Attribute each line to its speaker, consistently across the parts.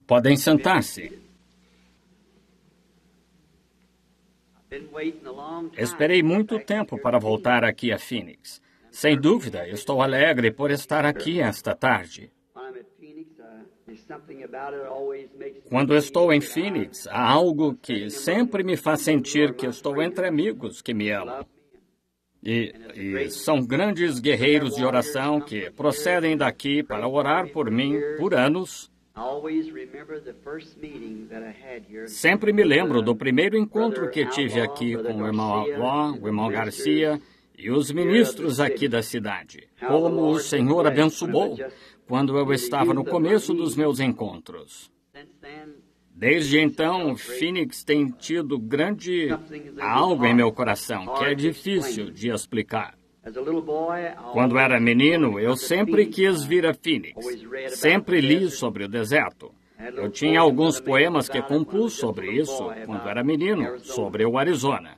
Speaker 1: Podem sentar-se. Esperei muito tempo para voltar aqui a Phoenix. Sem dúvida, estou alegre por estar aqui esta tarde. Quando estou em Phoenix, há algo que sempre me faz sentir que estou entre amigos que me amam. E são grandes guerreiros de oração que procedem daqui para orar por mim por anos. Sempre me lembro do primeiro encontro que tive aqui com o irmão Outlaw, o irmão Garcia e os ministros aqui da cidade. Como o Senhor abençoou quando eu estava no começo dos meus encontros. Desde então, Phoenix tem tido algo em meu coração que é difícil de explicar. Quando era menino, eu sempre quis vir a Phoenix. Sempre li sobre o deserto. Eu tinha alguns poemas que compus sobre isso quando era menino, sobre o Arizona.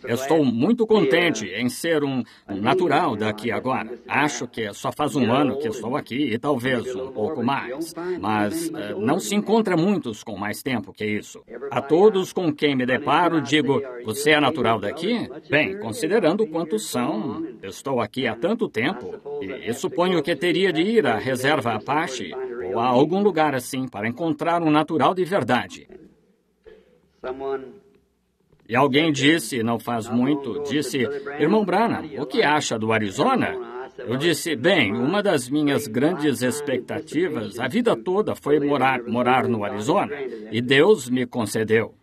Speaker 1: Estou muito contente em ser um natural daqui agora. Acho que só faz um ano que estou aqui e talvez um pouco mais. Mas não se encontra muitos com mais tempo que isso. A todos com quem me deparo, digo, você é natural daqui? Bem, considerando quantos são, estou aqui há tanto tempo e suponho que teria de ir à reserva Apache ou a algum lugar assim para encontrar um natural de verdade. E alguém disse, não faz muito, irmão Branham, o que acha do Arizona? Eu disse, bem, uma das minhas grandes expectativas a vida toda foi morar no Arizona, e Deus me concedeu.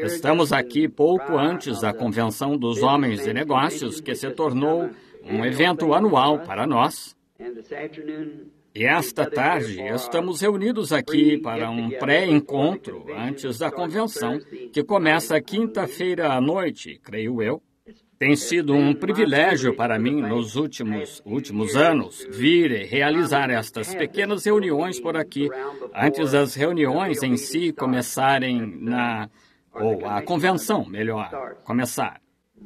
Speaker 1: Estamos aqui pouco antes da Convenção dos Homens de Negócios, que se tornou um evento anual para nós. E esta tarde estamos reunidos aqui para um pré-encontro antes da convenção, que começa quinta-feira à noite, creio eu. Tem sido um privilégio para mim nos últimos anos vir e realizar estas pequenas reuniões por aqui, antes das reuniões em si começarem ou a convenção, melhor, começar.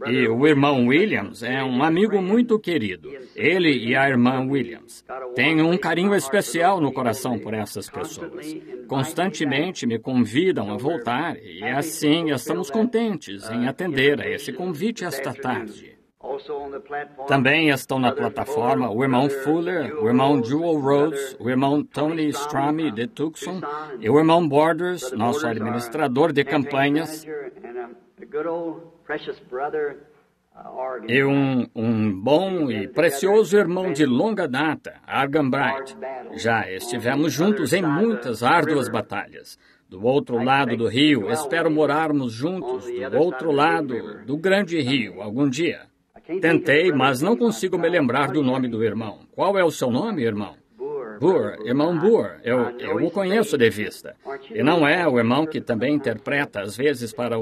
Speaker 1: E o irmão Williams é um amigo muito querido. Ele e a irmã Williams têm um carinho especial no coração por essas pessoas. Constantemente me convidam a voltar e assim estamos contentes em atender a esse convite esta tarde. Também estão na plataforma o irmão Fuller, o irmão Jewel Rhodes, o irmão Tony Strami de Tucson e o irmão Borders, nosso administrador de campanhas. E um bom e precioso irmão de longa data, Argan Bright. Já estivemos juntos em muitas árduas batalhas. Do outro lado do rio, espero morarmos juntos do outro lado do grande rio algum dia. Tentei, mas não consigo me lembrar do nome do irmão. Qual é o seu nome, irmão? Burr, irmão Burr, eu o conheço de vista. E não é o irmão que também interpreta, às vezes, para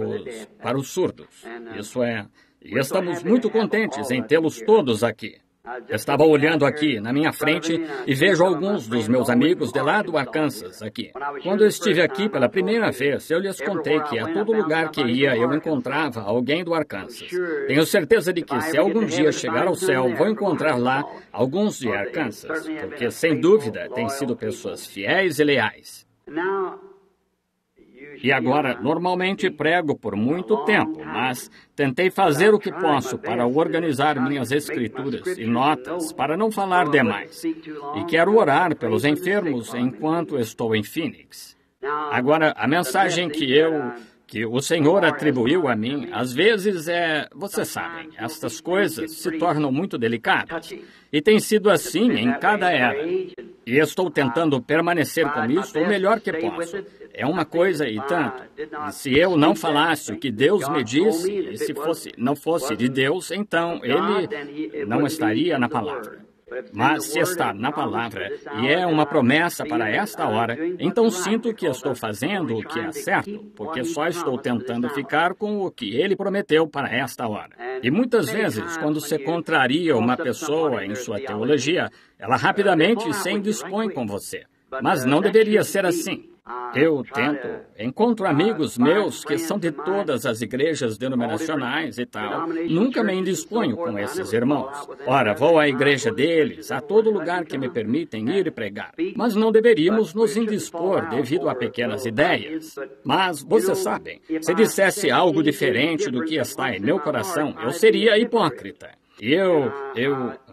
Speaker 1: os surdos. Isso é. E estamos muito contentes em tê-los todos aqui. Estava olhando aqui na minha frente e vejo alguns dos meus amigos de lá do Arkansas aqui. Quando eu estive aqui pela primeira vez, eu lhes contei que a todo lugar que ia eu encontrava alguém do Arkansas. Tenho certeza de que se algum dia chegar ao céu, vou encontrar lá alguns de Arkansas, porque sem dúvida têm sido pessoas fiéis e leais. E agora, normalmente prego por muito tempo, mas tentei fazer o que posso para organizar minhas escrituras e notas, para não falar demais. E quero orar pelos enfermos enquanto estou em Phoenix. Agora, a mensagem que o Senhor atribuiu a mim, às vezes vocês sabem, estas coisas se tornam muito delicadas. E tem sido assim em cada era. E estou tentando permanecer com isso o melhor que posso. É uma coisa e tanto. E se eu não falasse o que Deus me disse, e se não fosse de Deus, então ele não estaria na palavra. Mas se está na palavra e é uma promessa para esta hora, então sinto que estou fazendo o que é certo, porque só estou tentando ficar com o que ele prometeu para esta hora. E muitas vezes, quando se contraria uma pessoa em sua teologia, ela rapidamente se indispõe com você. Mas não deveria ser assim. Eu encontro amigos meus que são de todas as igrejas denominacionais e tal. Nunca me indisponho com esses irmãos. Ora, vou à igreja deles, a todo lugar que me permitem ir e pregar. Mas não deveríamos nos indispor devido a pequenas ideias. Mas, vocês sabem, se dissesse algo diferente do que está em meu coração, eu seria hipócrita. E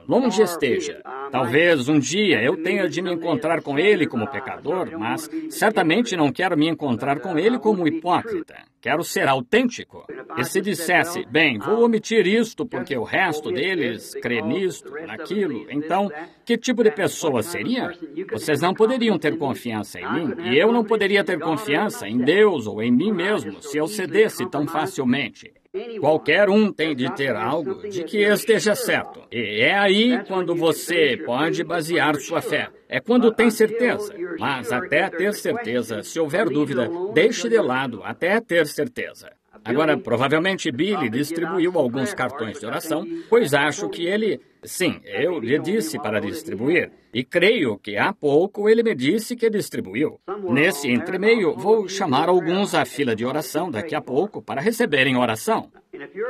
Speaker 1: longe esteja. Talvez um dia eu tenha de me encontrar com ele como pecador, mas certamente não quero me encontrar com ele como hipócrita. Quero ser autêntico. E se dissesse, bem, vou omitir isto porque o resto deles crê nisto, naquilo, então, que tipo de pessoa seria? Vocês não poderiam ter confiança em mim, e eu não poderia ter confiança em Deus ou em mim mesmo se eu cedesse tão facilmente. Qualquer um tem de ter algo de que esteja certo. E é aí quando você pode basear sua fé. É quando tem certeza. Mas até ter certeza, se houver dúvida, deixe de lado até ter certeza. Agora, provavelmente Billy distribuiu alguns cartões de oração, pois acho que ele... Sim, eu lhe disse para distribuir. E creio que há pouco ele me disse que distribuiu. Nesse entremeio, vou chamar alguns à fila de oração daqui a pouco para receberem oração.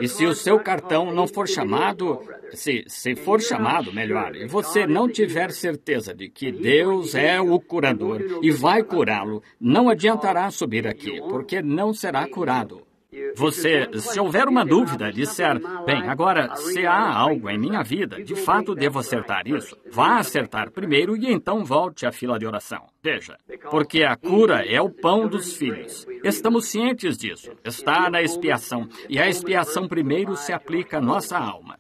Speaker 1: E se o seu cartão não for chamado, se for chamado, melhor, e você não tiver certeza de que Deus é o curador e vai curá-lo, não adiantará subir aqui, porque não será curado. Se houver uma dúvida, disser, bem, agora, se há algo em minha vida, de fato devo acertar isso, vá acertar primeiro e então volte à fila de oração. Veja, porque a cura é o pão dos filhos. Estamos cientes disso. Está na expiação. E a expiação primeiro se aplica à nossa alma.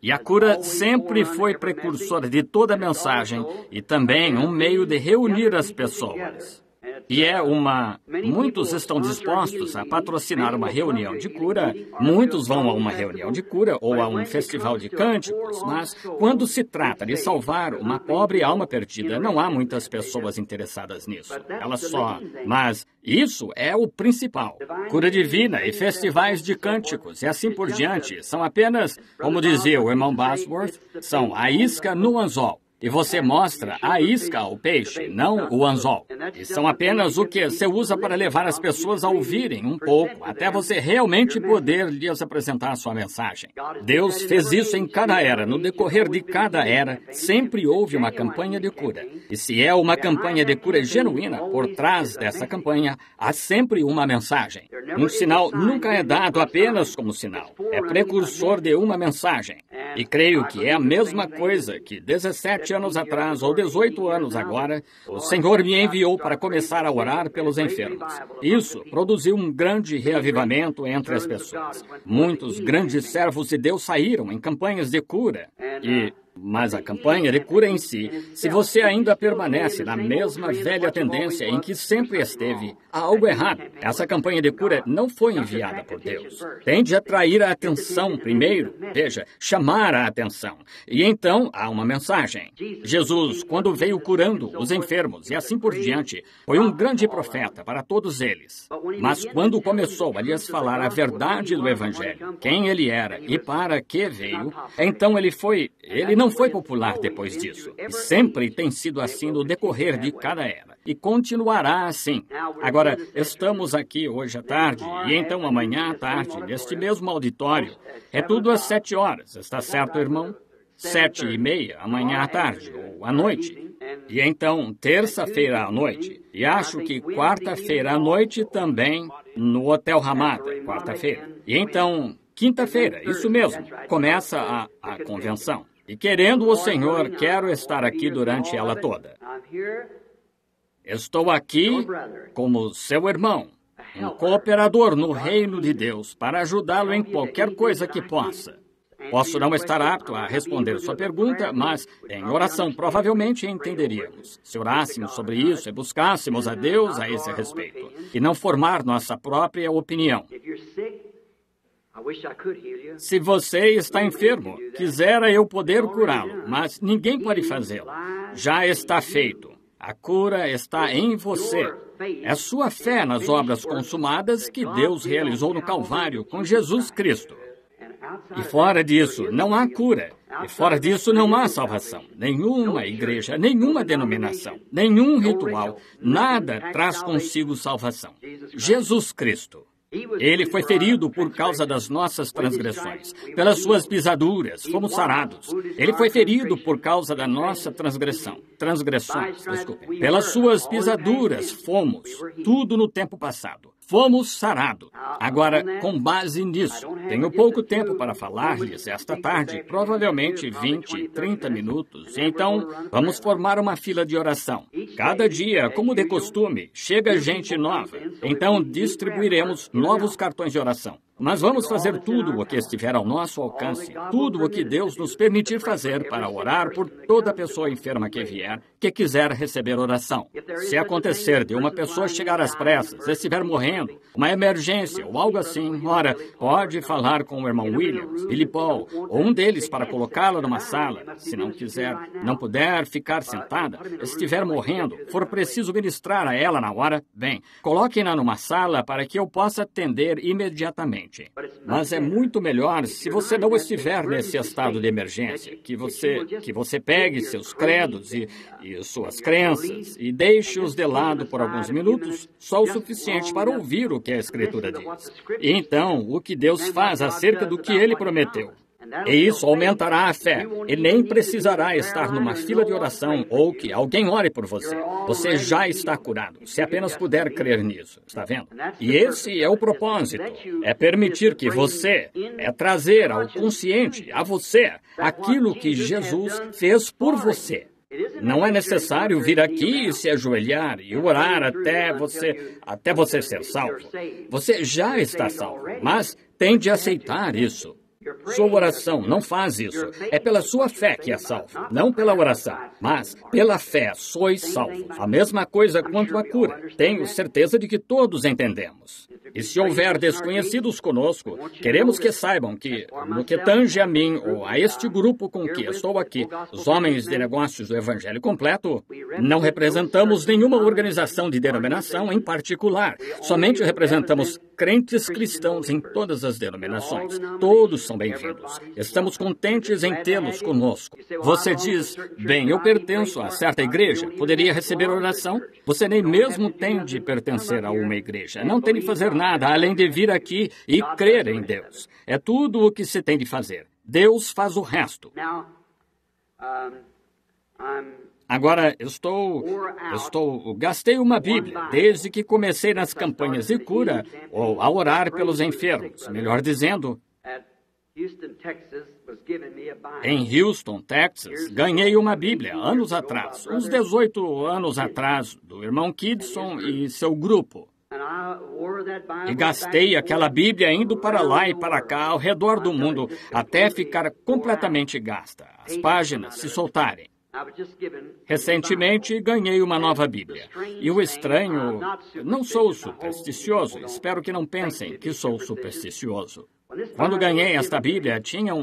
Speaker 1: E a cura sempre foi precursora de toda a mensagem e também um meio de reunir as pessoas. E muitos estão dispostos a patrocinar uma reunião de cura, muitos vão a uma reunião de cura ou a um festival de cânticos, mas quando se trata de salvar uma pobre alma perdida, não há muitas pessoas interessadas nisso. Mas isso é o principal. Cura divina e festivais de cânticos e assim por diante são apenas, como dizia o irmão Bosworth, são a isca no anzol. E você mostra a isca ao peixe, não o anzol. E são apenas o que você usa para levar as pessoas a ouvirem um pouco, até você realmente poder lhes apresentar a sua mensagem. Deus fez isso em cada era. No decorrer de cada era, sempre houve uma campanha de cura. E se é uma campanha de cura genuína, por trás dessa campanha, há sempre uma mensagem. Um sinal nunca é dado apenas como sinal. É precursor de uma mensagem. E creio que é a mesma coisa que 17 anos atrás, ou 18 anos agora, o Senhor me enviou para começar a orar pelos enfermos. Isso produziu um grande reavivamento entre as pessoas. Muitos grandes servos de Deus saíram em campanhas de cura. Mas a campanha de cura em si, se você ainda permanece na mesma velha tendência em que sempre esteve, há algo errado. Essa campanha de cura não foi enviada por Deus. Tem de atrair a atenção primeiro, chamar a atenção. E então há uma mensagem. Jesus, quando veio curando os enfermos e assim por diante, foi um grande profeta para todos eles. Mas quando começou a lhes falar a verdade do Evangelho, quem ele era e para que veio, então ele não foi popular depois disso. E sempre tem sido assim no decorrer de cada era. E continuará assim. Agora, estamos aqui hoje à tarde, e então amanhã à tarde, neste mesmo auditório. É tudo às 7 horas, está certo, irmão? 7:30, amanhã à tarde, ou à noite. E então, terça-feira à noite. E acho que quarta-feira à noite também, no Hotel Ramada, quarta-feira. E então, quinta-feira, isso mesmo, começa a convenção. E querendo o Senhor, quero estar aqui durante ela toda. Estou aqui como seu irmão, um cooperador no reino de Deus, para ajudá-lo em qualquer coisa que possa. Posso não estar apto a responder sua pergunta, mas em oração provavelmente entenderíamos. Se orássemos sobre isso e buscássemos a Deus a esse respeito, e não formar nossa própria opinião. Se você está enfermo, quisera eu poder curá-lo, mas ninguém pode fazê-lo. Já está feito. A cura está em você. É sua fé nas obras consumadas que Deus realizou no Calvário com Jesus Cristo. E fora disso, não há cura. E fora disso, não há salvação. Nenhuma igreja, nenhuma denominação, nenhum ritual, nada traz consigo salvação. Jesus Cristo. Ele foi ferido por causa das nossas transgressões. Pelas suas pisaduras, fomos sarados. Ele foi ferido por causa da nossa transgressões. Pelas suas pisaduras, fomos. Tudo no tempo passado. Fomos sarados. Agora, com base nisso, tenho pouco tempo para falar-lhes esta tarde, provavelmente 20, 30 minutos. Então, vamos formar uma fila de oração. Cada dia, como de costume, chega gente nova. Então, distribuiremos novos cartões de oração. Mas vamos fazer tudo o que estiver ao nosso alcance, tudo o que Deus nos permitir fazer para orar por toda pessoa enferma que vier, que quiser receber oração. Se acontecer de uma pessoa chegar às pressas, estiver morrendo, uma emergência ou algo assim, ora, pode falar com o irmão Williams, Billy Paul, ou um deles para colocá-la numa sala. Se não quiser, não puder ficar sentada, estiver morrendo, for preciso ministrar a ela na hora, bem, coloquem-na numa sala para que eu possa atender imediatamente. Mas é muito melhor se você não estiver nesse estado de emergência, que você pegue seus credos e suas crenças e deixe-os de lado por alguns minutos, só o suficiente para ouvir o que a Escritura diz. E então, o que Deus faz acerca do que Ele prometeu. E isso aumentará a fé. E nem precisará estar numa fila de oração ou que alguém ore por você. Você já está curado, se apenas puder crer nisso. Está vendo? E esse é o propósito. É permitir que você, trazer ao consciente, a você, aquilo que Jesus fez por você. Não é necessário vir aqui e se ajoelhar e orar até você ser salvo. Você já está salvo, mas tem de aceitar isso. Sua oração não faz isso. É pela sua fé que é salvo, não pela oração. Mas, pela fé, sois salvos. A mesma coisa quanto à cura. Tenho certeza de que todos entendemos. E se houver desconhecidos conosco, queremos que saibam que, no que tange a mim ou a este grupo com que estou aqui, os homens de negócios do Evangelho completo, não representamos nenhuma organização de denominação em particular. Somente representamos crentes cristãos em todas as denominações. Todos são bem-vindos. Estamos contentes em tê-los conosco. Você diz, bem, eu pertenço a certa igreja, poderia receber oração? Você nem mesmo tem de pertencer a uma igreja. Não tem de fazer nada além de vir aqui e crer em Deus. É tudo o que se tem de fazer. Deus faz o resto. Agora, gastei uma Bíblia desde que comecei nas campanhas de cura ou a orar pelos enfermos, melhor dizendo. Em Houston, Texas, ganhei uma Bíblia anos atrás, uns 18 anos atrás, do irmão Kidson e seu grupo. E gastei aquela Bíblia indo para lá e para cá, ao redor do mundo, até ficar completamente gasta, as páginas se soltarem. Recentemente, ganhei uma nova Bíblia. E o estranho, não sou supersticioso, espero que não pensem que sou supersticioso. Quando ganhei esta Bíblia, tinha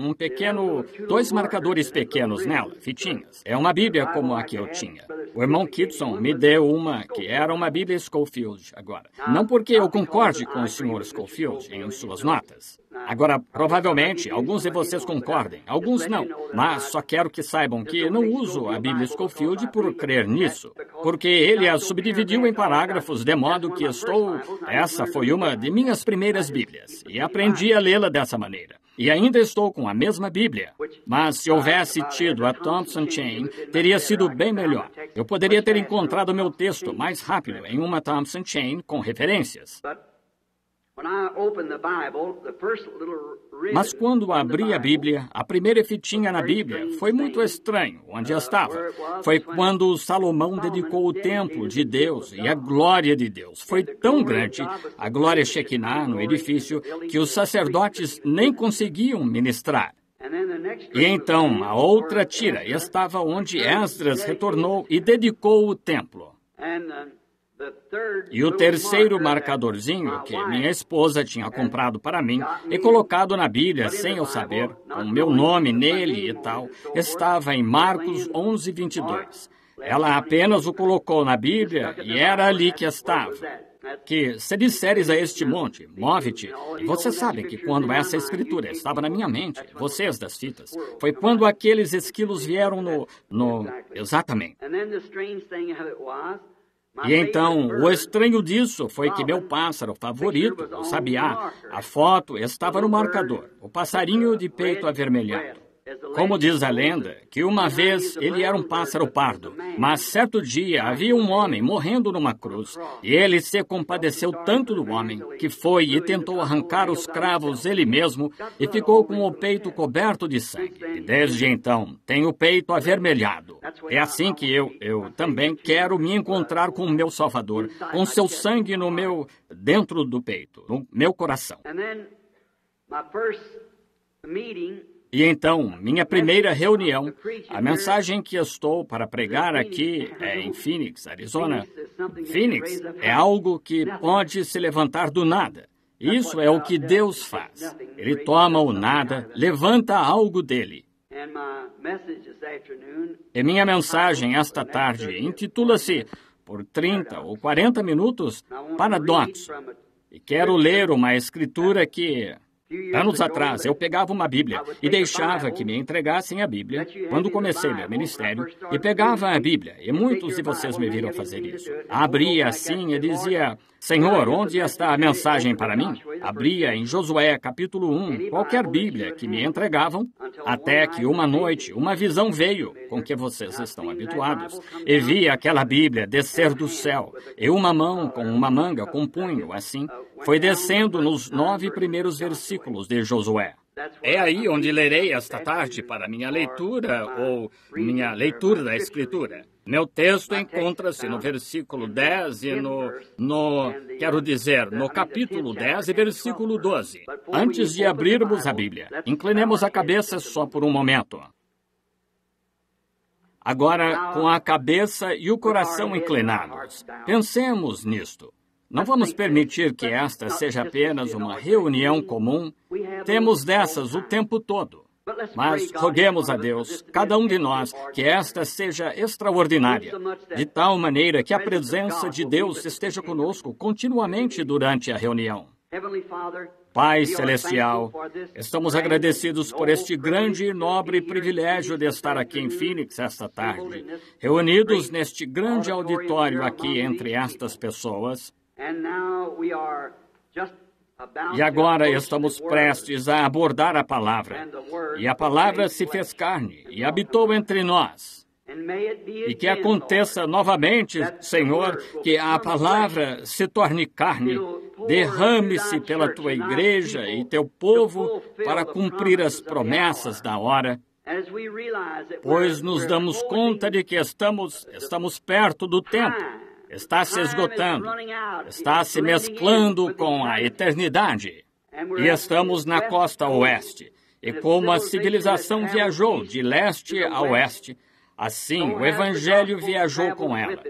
Speaker 1: dois marcadores pequenos nela, fitinhas. É uma Bíblia como a que eu tinha. O irmão Kidson me deu uma que era uma Bíblia Scofield agora. Não porque eu concorde com o Sr. Scofield em suas notas. Agora, provavelmente, alguns de vocês concordem, alguns não. Mas só quero que saibam que não uso a Bíblia Scofield por crer nisso. Porque ele a subdividiu em parágrafos de modo que essa foi uma de minhas primeiras Bíblias. E aprendi a lê-la dessa maneira. E ainda estou com a mesma Bíblia. Mas se houvesse tido a Thompson Chain, teria sido bem melhor. Eu poderia ter encontrado meu texto mais rápido em uma Thompson Chain com referências. Mas quando abri a Bíblia, a primeira fitinha na Bíblia foi muito estranho onde estava. Foi quando Salomão dedicou o templo de Deus e a glória de Deus. Foi tão grande, a glória Shekinah no edifício, que os sacerdotes nem conseguiam ministrar. E então a outra tira estava onde Esdras retornou e dedicou o templo. E o terceiro marcadorzinho que minha esposa tinha comprado para mim e colocado na Bíblia sem eu saber, com meu nome nele e tal, estava em Marcos 11:22. Ela apenas o colocou na Bíblia e era ali que estava. que se disseres a este monte, move-te, e vocês sabem que quando essa escritura estava na minha mente, vocês das fitas, foi quando aqueles esquilos vieram Exatamente. E então, o estranho disso foi que meu pássaro favorito, o sabiá, a foto estava no marcador, o passarinho de peito avermelhado. Como diz a lenda, que uma vez ele era um pássaro pardo, mas certo dia havia um homem morrendo numa cruz, e ele se compadeceu tanto do homem, que foi e tentou arrancar os cravos ele mesmo, e ficou com o peito coberto de sangue. E desde então, tem o peito avermelhado. É assim que eu também quero me encontrar com o meu Salvador, com seu sangue dentro do peito, no meu coração. E então, minha primeira reunião, a mensagem que estou para pregar aqui é em Phoenix, Arizona. Phoenix é algo que pode se levantar do nada. Isso é o que Deus faz. Ele toma o nada, levanta algo dele. E minha mensagem esta tarde intitula-se, por 30 ou 40 minutos, Paradoxo. E quero ler uma escritura que... Anos atrás, eu pegava uma Bíblia e deixava que me entregassem a Bíblia quando comecei meu ministério, e pegava a Bíblia, e muitos de vocês me viram fazer isso. Abria assim e dizia, Senhor, onde está a mensagem para mim? Abria em Josué, capítulo 1, qualquer Bíblia que me entregavam, até que uma noite uma visão veio, com que vocês estão habituados, e vi aquela Bíblia descer do céu, e uma mão com uma manga com punho, assim, foi descendo nos 9 primeiros versículos de Josué. É aí onde lerei esta tarde para minha leitura, ou minha leitura da Escritura. Meu texto encontra-se no versículo 10 e no capítulo 10 e versículo 12. Antes de abrirmos a Bíblia, inclinemos a cabeça só por um momento. Agora, com a cabeça e o coração inclinados, pensemos nisto. Não vamos permitir que esta seja apenas uma reunião comum. Temos dessas o tempo todo. Mas roguemos a Deus, cada um de nós, que esta seja extraordinária, de tal maneira que a presença de Deus esteja conosco continuamente durante a reunião. Pai Celestial, estamos agradecidos por este grande e nobre privilégio de estar aqui em Phoenix esta tarde, reunidos neste grande auditório aqui entre estas pessoas. E agora estamos prestes a abordar a palavra. E a palavra se fez carne e habitou entre nós. E que aconteça novamente, Senhor, que a palavra se torne carne, derrame-se pela tua igreja e teu povo para cumprir as promessas da hora, pois nos damos conta de que estamos perto do tempo. Está se esgotando, está se mesclando com a eternidade. E estamos na costa oeste. E como a civilização viajou de leste a oeste, assim o Evangelho viajou com ela.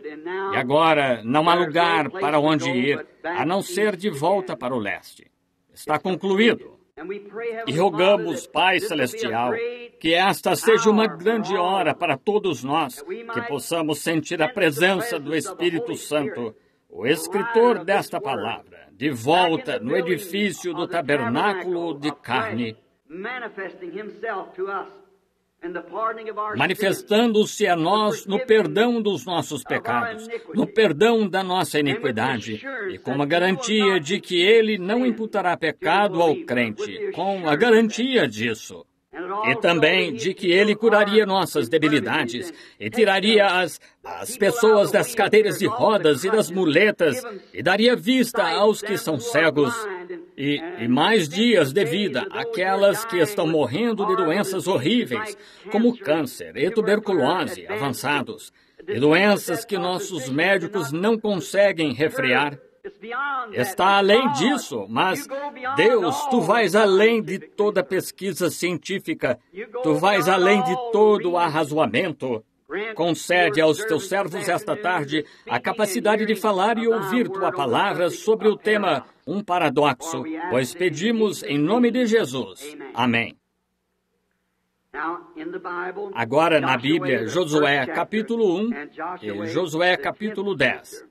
Speaker 1: E agora não há lugar para onde ir, a não ser de volta para o leste. Está concluído. E rogamos, Pai Celestial, que esta seja uma grande hora para todos nós, que possamos sentir a presença do Espírito Santo, o escritor desta palavra, de volta no edifício do tabernáculo de carne, manifestando-se a nós no perdão dos nossos pecados, no perdão da nossa iniquidade, e com a garantia de que Ele não imputará pecado ao crente, com a garantia disso. E também de que Ele curaria nossas debilidades e tiraria as pessoas das cadeiras de rodas e das muletas e daria vista aos que são cegos e mais dias de vida àquelas que estão morrendo de doenças horríveis, como câncer e tuberculose avançados, e doenças que nossos médicos não conseguem refrear. Está além disso, mas, Deus, Tu vais além de toda pesquisa científica, Tu vais além de todo o arrazoamento. Concede aos Teus servos esta tarde a capacidade de falar e ouvir Tua palavra sobre o tema Um Paradoxo, pois pedimos em nome de Jesus. Amém. Agora na Bíblia, Josué capítulo 1 e Josué capítulo 10.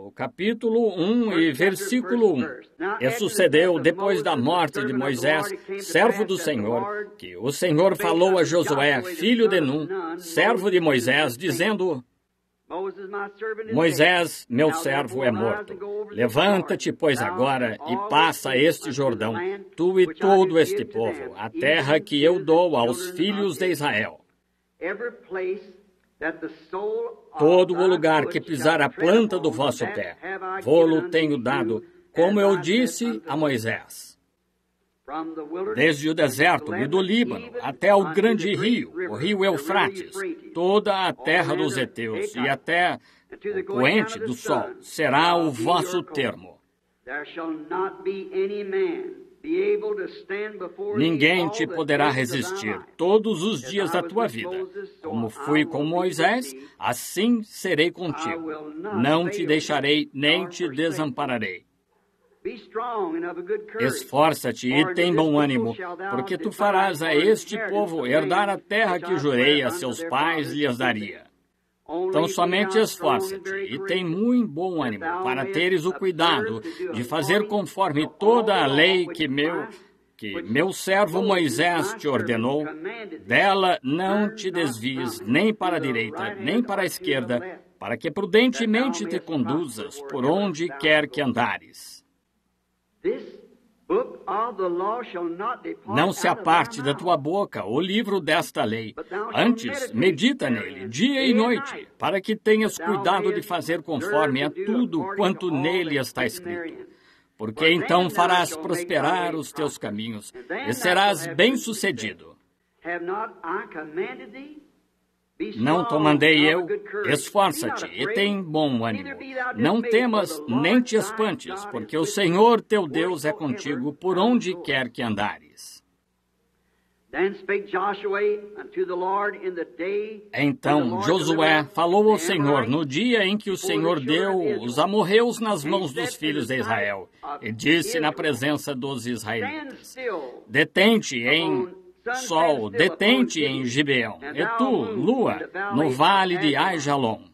Speaker 1: o capítulo 1 e versículo 1. E sucedeu, depois da morte de Moisés, servo do Senhor, que o Senhor falou a Josué, filho de Nun, servo de Moisés, dizendo: Moisés, meu servo, é morto. Levanta-te, pois, agora, e passa este Jordão, tu e todo este povo, a terra que eu dou aos filhos de Israel. Todo o lugar que pisar a planta do vosso pé, vô-lo tenho dado, como eu disse a Moisés. Desde o deserto e do Líbano até o grande rio, o rio Eufrates, toda a terra dos heteus e até o poente do sol, será o vosso termo. Ninguém te poderá resistir todos os dias da tua vida. Como fui com Moisés, assim serei contigo. Não te deixarei nem te desampararei. Esforça-te e tem bom ânimo, porque tu farás a este povo herdar a terra que jurei a seus pais lhes daria. Então somente esforça-te e tem muito bom ânimo para teres o cuidado de fazer conforme toda a lei que meu servo Moisés te ordenou. Dela não te desvies nem para a direita, nem para a esquerda, para que prudentemente te conduzas por onde quer que andares. Não se aparte da tua boca o livro desta lei. Antes, medita nele, dia e noite, para que tenhas cuidado de fazer conforme a tudo quanto nele está escrito. Porque então farás prosperar os teus caminhos e serás bem-sucedido. Não te mandei eu? Esforça-te e tem bom ânimo. Não temas nem te espantes, porque o Senhor teu Deus é contigo por onde quer que andares. Então Josué falou ao Senhor no dia em que o Senhor deu os amorreus nas mãos dos filhos de Israel, e disse na presença dos israelitas: Detente em Sol, detente em Gibeão, e tu, lua, no vale de Aijalon.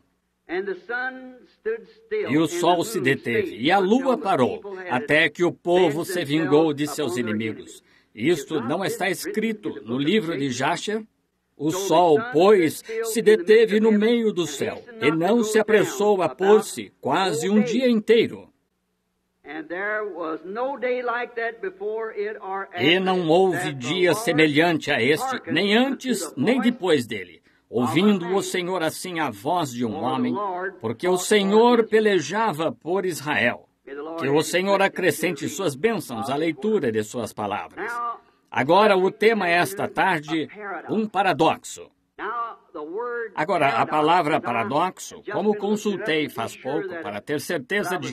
Speaker 1: E o sol se deteve, e a lua parou, até que o povo se vingou de seus inimigos. Isto não está escrito no livro de Jasher? O sol, pois, se deteve no meio do céu, e não se apressou a pôr-se quase um dia inteiro. E não houve dia semelhante a este, nem antes, nem depois dele, ouvindo o Senhor assim a voz de um homem, porque o Senhor pelejava por Israel. Que o Senhor acrescente suas bênçãos à leitura de suas palavras. Agora, o tema esta tarde, um paradoxo. Agora, a palavra paradoxo, como consultei faz pouco para ter certeza de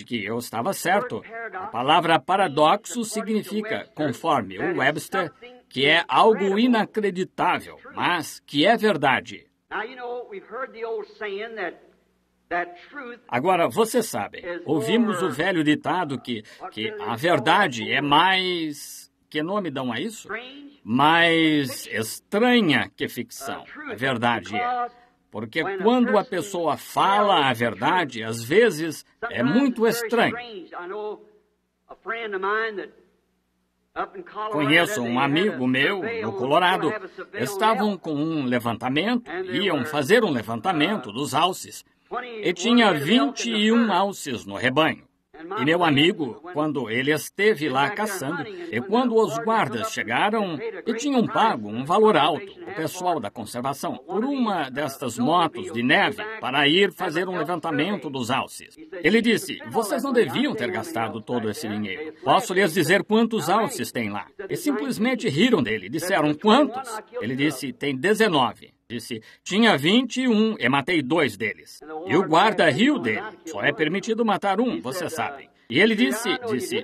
Speaker 1: que eu estava certo, a palavra paradoxo significa, conforme o Webster, que é algo inacreditável, mas que é verdade. Agora, você sabe, ouvimos o velho ditado que a verdade é mais... Que nome dão a isso? Mais estranha que ficção. A verdade é. Porque quando a pessoa fala a verdade, às vezes é muito estranho. Conheço um amigo meu, no Colorado, estavam com um levantamento, iam fazer um levantamento dos alces, e tinha 21 alces no rebanho. E meu amigo, quando ele esteve lá caçando, e quando os guardas chegaram e tinham pago um valor alto, o pessoal da conservação, por uma destas motos de neve para ir fazer um levantamento dos alces. Ele disse, vocês não deviam ter gastado todo esse dinheiro. Posso lhes dizer quantos alces tem lá? E simplesmente riram dele. Disseram, quantos? Ele disse, tem 19. Disse, tinha 21 e matei 2 deles. E o guarda riu dele. Só é permitido matar um, vocês sabem. E ele disse,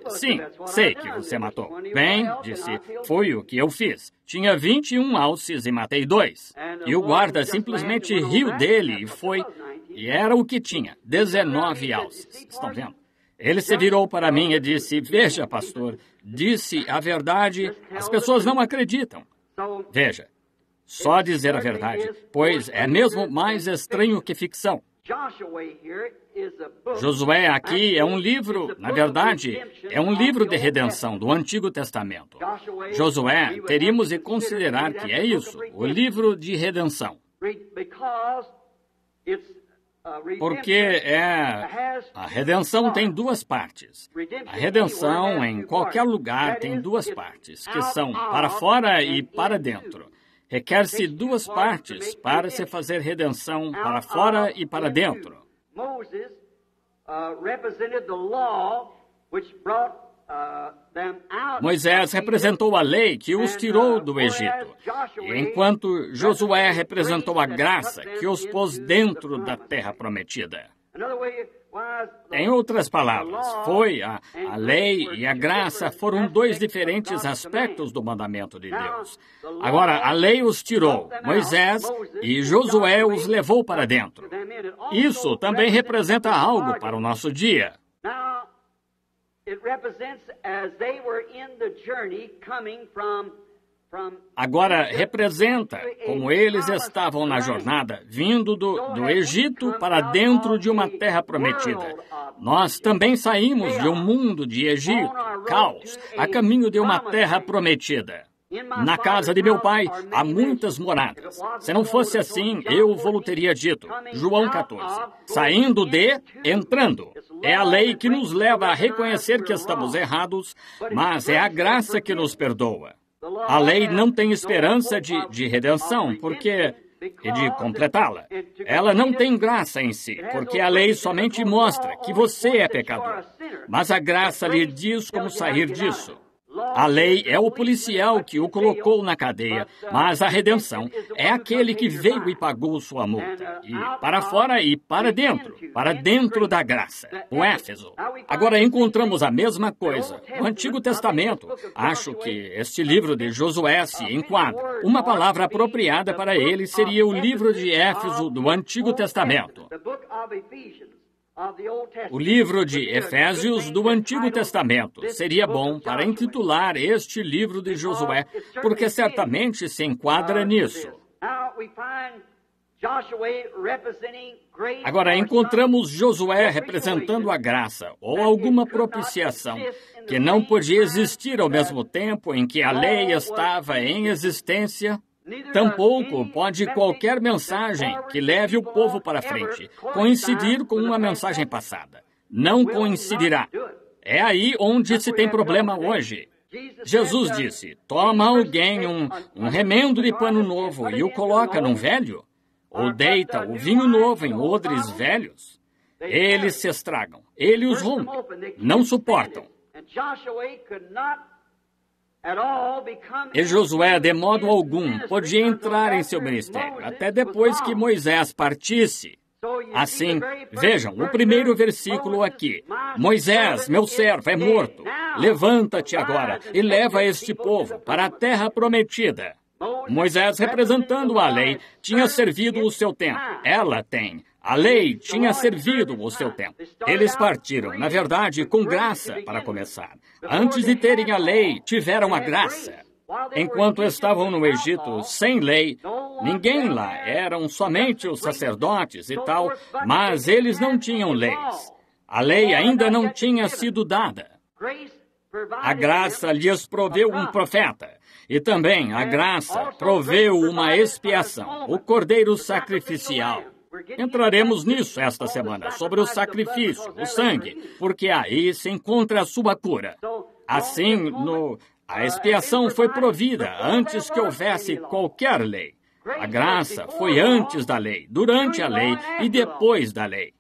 Speaker 1: sim, sei que você matou. Bem, disse, foi o que eu fiz. Tinha 21 alces e matei 2. E o guarda simplesmente riu dele e foi. E era o que tinha, 19 alces. Estão vendo? Ele se virou para mim e disse, veja, pastor, disse a verdade, as pessoas não acreditam. Veja. Só dizer a verdade, pois é mesmo mais estranho que ficção. Josué aqui é um livro, na verdade, é um livro de redenção do Antigo Testamento. Josué, teríamos de considerar que é isso, o livro de redenção. Porque a redenção tem duas partes. A redenção em qualquer lugar tem duas partes, que são para fora e para dentro. Requer-se duas partes para se fazer redenção para fora e para dentro. Moisés representou a lei que os tirou do Egito, enquanto Josué representou a graça que os pôs dentro da terra prometida. Em outras palavras, foi a lei e a graça foram dois diferentes aspectos do mandamento de Deus. Agora, a lei os tirou, Moisés, e Josué os levou para dentro. Isso também representa algo para o nosso dia. Agora, representa como eles estavam na jornada, vindo do Egito para dentro de uma terra prometida. Nós também saímos de um mundo de Egito, caos, a caminho de uma terra prometida. Na casa de meu pai há muitas moradas. Se não fosse assim, eu vou teria dito. João 14. Saindo de, entrando. É a lei que nos leva a reconhecer que estamos errados, mas é a graça que nos perdoa. A lei não tem esperança de redenção, e de completá-la. Ela não tem graça em si, porque a lei somente mostra que você é pecador. Mas a graça lhe diz como sair disso. A lei é o policial que o colocou na cadeia, mas a redenção é aquele que veio e pagou sua multa. E para fora e para dentro da graça, o Éfeso. Agora encontramos a mesma coisa no Antigo Testamento. Acho que este livro de Josué se enquadra. Uma palavra apropriada para ele seria o livro de Éfeso do Antigo Testamento. O livro de Efésios do Antigo Testamento seria bom para intitular este livro de Josué, porque certamente se enquadra nisso. Agora, encontramos Josué representando a graça, ou alguma propiciação, que não podia existir ao mesmo tempo em que a lei estava em existência. Tampouco pode qualquer mensagem que leve o povo para frente coincidir com uma mensagem passada. Não coincidirá. É aí onde se tem problema hoje. Jesus disse, toma alguém um remendo de pano novo e o coloca num velho? Ou deita o vinho novo em odres velhos? Eles se estragam. Ele os rompe. Não suportam. E Josué, de modo algum, podia entrar em seu ministério, até depois que Moisés partisse. Assim, vejam, o primeiro versículo aqui. Moisés, meu servo, é morto. Levanta-te agora e leva este povo para a terra prometida. Moisés, representando a lei, tinha servido o seu tempo. Ela tem. A lei tinha servido o seu tempo. Eles partiram, na verdade, com graça para começar. Antes de terem a lei, tiveram a graça. Enquanto estavam no Egito sem lei, ninguém lá, eram somente os sacerdotes e tal, mas eles não tinham leis. A lei ainda não tinha sido dada. A graça lhes proveu um profeta. E também a graça proveu uma expiação, o cordeiro sacrificial. Entraremos nisso esta semana, sobre o sacrifício, o sangue, porque aí se encontra a sua cura. Assim, a expiação foi provida antes que houvesse qualquer lei. A graça foi antes da lei, durante a lei e depois da lei.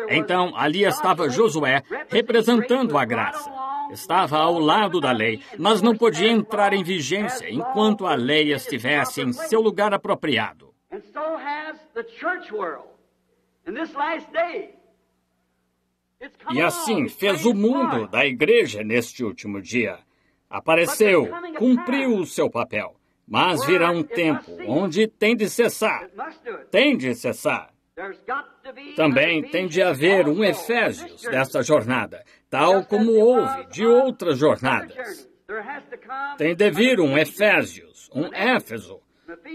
Speaker 1: Então, ali estava Josué representando a graça. Estava ao lado da lei, mas não podia entrar em vigência enquanto a lei estivesse em seu lugar apropriado. E assim fez o mundo da igreja neste último dia. Apareceu, cumpriu o seu papel, mas virá um tempo onde tem de cessar. Tem de cessar. Também tem de haver um Efésios desta jornada, tal como houve de outras jornadas. Tem de vir um Efésios, um Éfeso,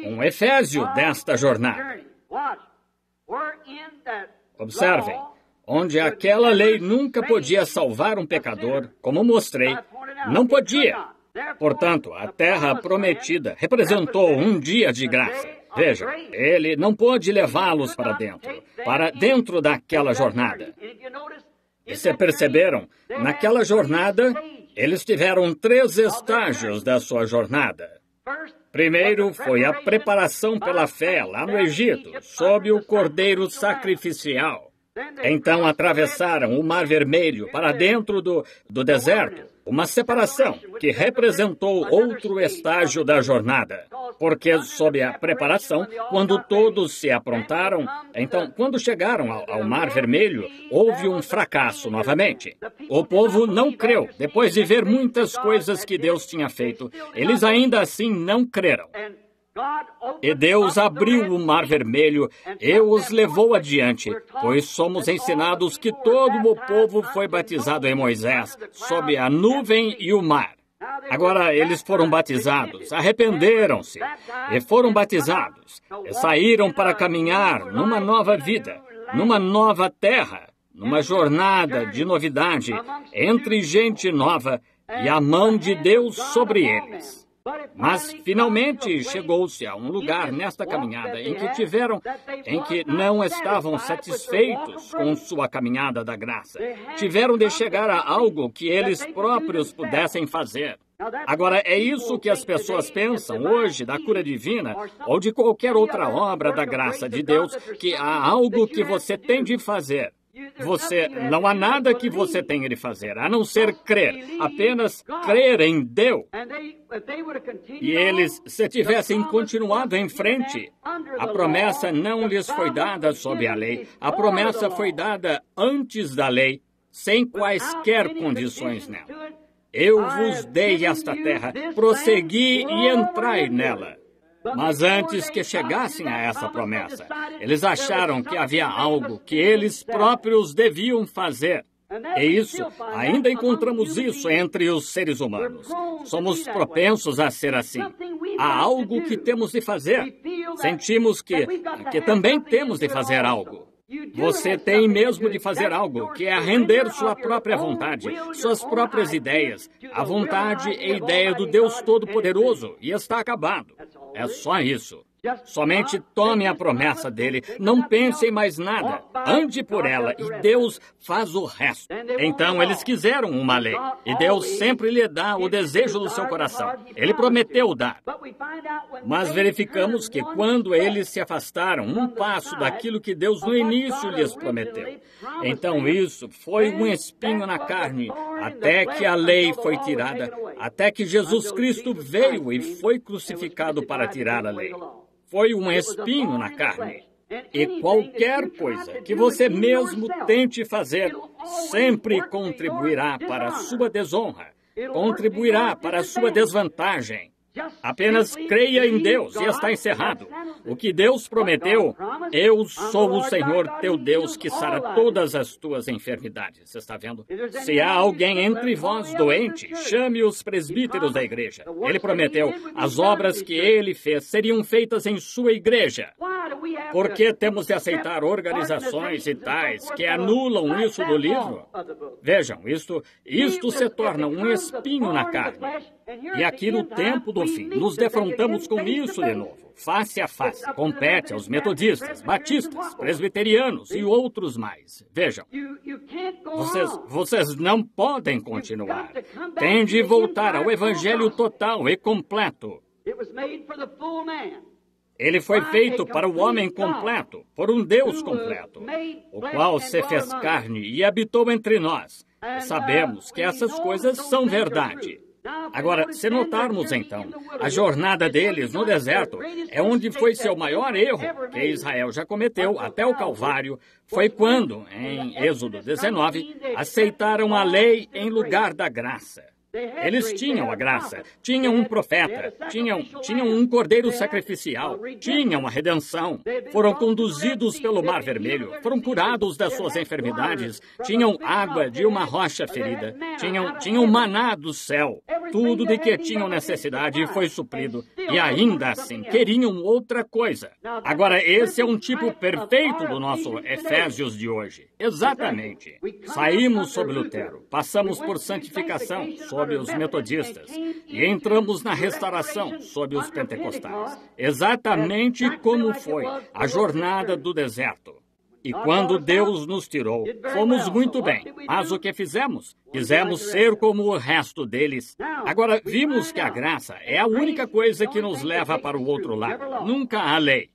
Speaker 1: um Efésio desta jornada. Observem, onde aquela lei nunca podia salvar um pecador, como mostrei, não podia. Portanto, a terra prometida representou um dia de graça. Vejam, ele não pôde levá-los para dentro daquela jornada. E se perceberam, naquela jornada, eles tiveram 3 estágios da sua jornada. Primeiro foi a preparação pela fé lá no Egito, sob o cordeiro sacrificial. Então atravessaram o Mar Vermelho para dentro do deserto, uma separação que representou outro estágio da jornada. Porque sob a preparação, quando todos se aprontaram, então quando chegaram ao Mar Vermelho, houve um fracasso novamente. O povo não creu, depois de ver muitas coisas que Deus tinha feito. Eles ainda assim não creram. E Deus abriu o Mar Vermelho e os levou adiante, pois somos ensinados que todo o povo foi batizado em Moisés, sob a nuvem e o mar. Agora eles foram batizados, arrependeram-se e foram batizados, e saíram para caminhar numa nova vida, numa nova terra, numa jornada de novidade, entre gente nova e a mão de Deus sobre eles. Mas, finalmente, chegou-se a um lugar nesta caminhada em que não estavam satisfeitos com sua caminhada da graça. Tiveram de chegar a algo que eles próprios pudessem fazer. Agora, é isso que as pessoas pensam hoje da cura divina ou de qualquer outra obra da graça de Deus, que há algo que você tem de fazer. Não há nada que você tenha de fazer, a não ser crer, apenas crer em Deus. E eles, se tivessem continuado em frente, a promessa não lhes foi dada sob a lei, a promessa foi dada antes da lei, sem quaisquer condições nela. Eu vos dei esta terra, prossegui e entrai nela. Mas antes que chegassem a essa promessa, eles acharam que havia algo que eles próprios deviam fazer. E isso, ainda encontramos isso entre os seres humanos. Somos propensos a ser assim. Há algo que temos de fazer. Sentimos que também temos de fazer algo. Você tem mesmo de fazer algo, que é render sua própria vontade, suas próprias ideias, a vontade e ideia do Deus Todo-Poderoso, e está acabado. É só isso. Somente tome a promessa dele, não pense em mais nada, ande por ela e Deus faz o resto. Então eles quiseram uma lei, e Deus sempre lhe dá o desejo do seu coração. Ele prometeu dar. Mas verificamos que quando eles se afastaram um passo daquilo que Deus no início lhes prometeu, então isso foi um espinho na carne, até que a lei foi tirada, até que Jesus Cristo veio e foi crucificado para tirar a lei. Foi um espinho na carne. E qualquer coisa que você mesmo tente fazer sempre contribuirá para a sua desonra, contribuirá para a sua desvantagem. Apenas creia em Deus e está encerrado. O que Deus prometeu, eu sou o Senhor teu Deus que sara todas as tuas enfermidades. Você está vendo? Se há alguém entre vós doente, chame os presbíteros da igreja. Ele prometeu, as obras que ele fez seriam feitas em sua igreja. Por que temos de aceitar organizações e tais que anulam isso do livro? Vejam, isto se torna um espinho na carne. E aqui no tempo do fim, nos defrontamos com isso de novo, face a face. Compete aos metodistas, batistas, presbiterianos e outros mais. Vejam, vocês não podem continuar. Tem de voltar ao evangelho total e completo. Ele foi feito para o homem completo, por um Deus completo, o qual se fez carne e habitou entre nós. E sabemos que essas coisas são verdade. Agora, se notarmos então, a jornada deles no deserto é onde foi seu maior erro que Israel já cometeu até o Calvário, foi quando, em Êxodo 19, aceitaram a lei em lugar da graça. Eles tinham a graça, tinham um profeta, tinham um cordeiro sacrificial, tinham a redenção, foram conduzidos pelo Mar Vermelho, foram curados das suas enfermidades, tinham água de uma rocha ferida, tinham maná do céu. tudo de que tinham necessidade foi suprido. E ainda assim, queriam outra coisa. Agora, esse é um tipo perfeito do nosso Efésios de hoje. Exatamente. Saímos sob Lutero, passamos por santificação sob os metodistas e entramos na restauração sob os pentecostais. Exatamente como foi a jornada do deserto. E quando Deus nos tirou, fomos muito bem. Mas o que fizemos? Quisemos ser como o resto deles. Agora, vimos que a graça é a única coisa que nos leva para o outro lado. Nunca a lei.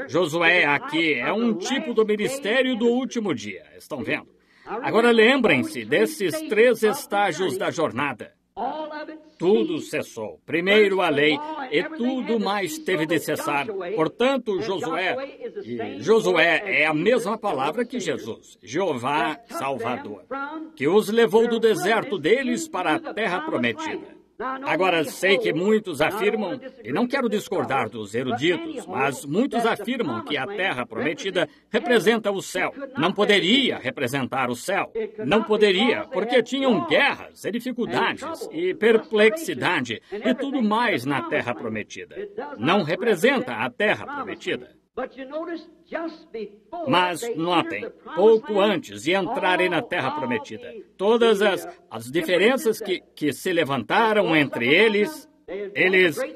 Speaker 1: Josué aqui é um tipo do ministério do último dia. Estão vendo? Agora lembrem-se desses 3 estágios da jornada. Tudo cessou. Primeiro a lei, e tudo mais teve de cessar. Portanto, Josué é a mesma palavra que Jesus, Jeová Salvador, que os levou do deserto deles para a terra prometida. Agora, sei que muitos afirmam, e não quero discordar dos eruditos, mas muitos afirmam que a terra prometida representa o céu. Não poderia representar o céu. Não poderia, porque tinham guerras, e dificuldades, e perplexidade, e tudo mais na terra prometida. Não representa a terra prometida. Mas notem, pouco antes de entrarem na terra prometida, todas as diferenças que se levantaram entre eles,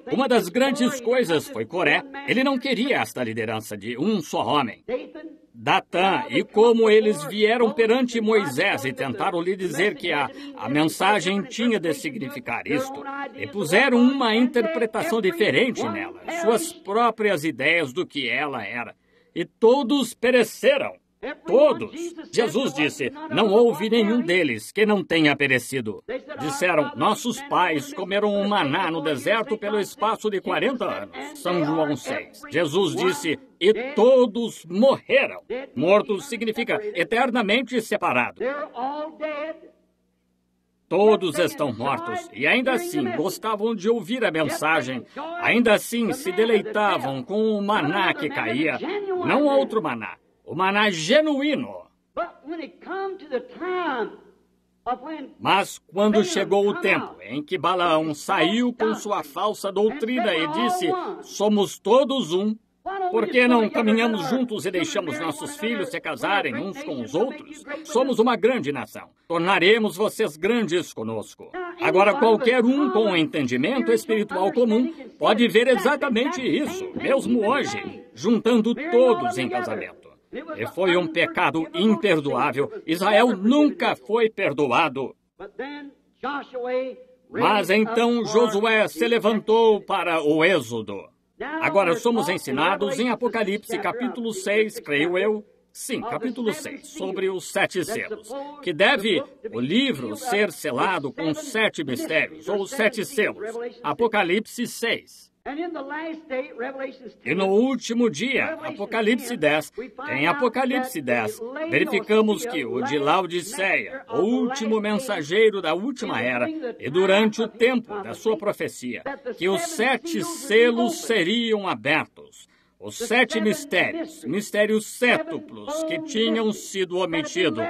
Speaker 1: uma das grandes coisas foi Coré. Ele não queria esta liderança de um só homem. Datã, e como eles vieram perante Moisés e tentaram lhe dizer que a mensagem tinha de significar isto, e puseram uma interpretação diferente nela, suas próprias ideias do que ela era. E todos pereceram. Todos. Jesus disse, não houve nenhum deles que não tenha perecido. Disseram, nossos pais comeram um maná no deserto pelo espaço de 40 anos. São João 6. Jesus disse, e todos morreram. Morto significa eternamente separado. Todos estão mortos e ainda assim gostavam de ouvir a mensagem. Ainda assim se deleitavam com o maná que caía, não outro maná. O maná genuíno. Mas quando chegou o tempo em que Balaão saiu com sua falsa doutrina e disse, somos todos um, por que não caminhamos juntos e deixamos nossos filhos se casarem uns com os outros? Somos uma grande nação. Tornaremos vocês grandes conosco. Agora, qualquer um com entendimento espiritual comum pode ver exatamente isso, mesmo hoje, juntando todos em casamento. E foi um pecado imperdoável. Israel nunca foi perdoado. Mas então Josué se levantou para o êxodo. Agora somos ensinados em Apocalipse capítulo 6, creio eu. Sim, capítulo 6, sobre os 7 selos. Que deve o livro ser selado com 7 mistérios, ou 7 selos. Apocalipse 6. E no último dia, Apocalipse 10, em Apocalipse 10, verificamos que o de Laodiceia, o último mensageiro da última era, e durante o tempo da sua profecia, que os 7 selos seriam abertos. Os 7 mistérios sétuplos que tinham sido omitidos.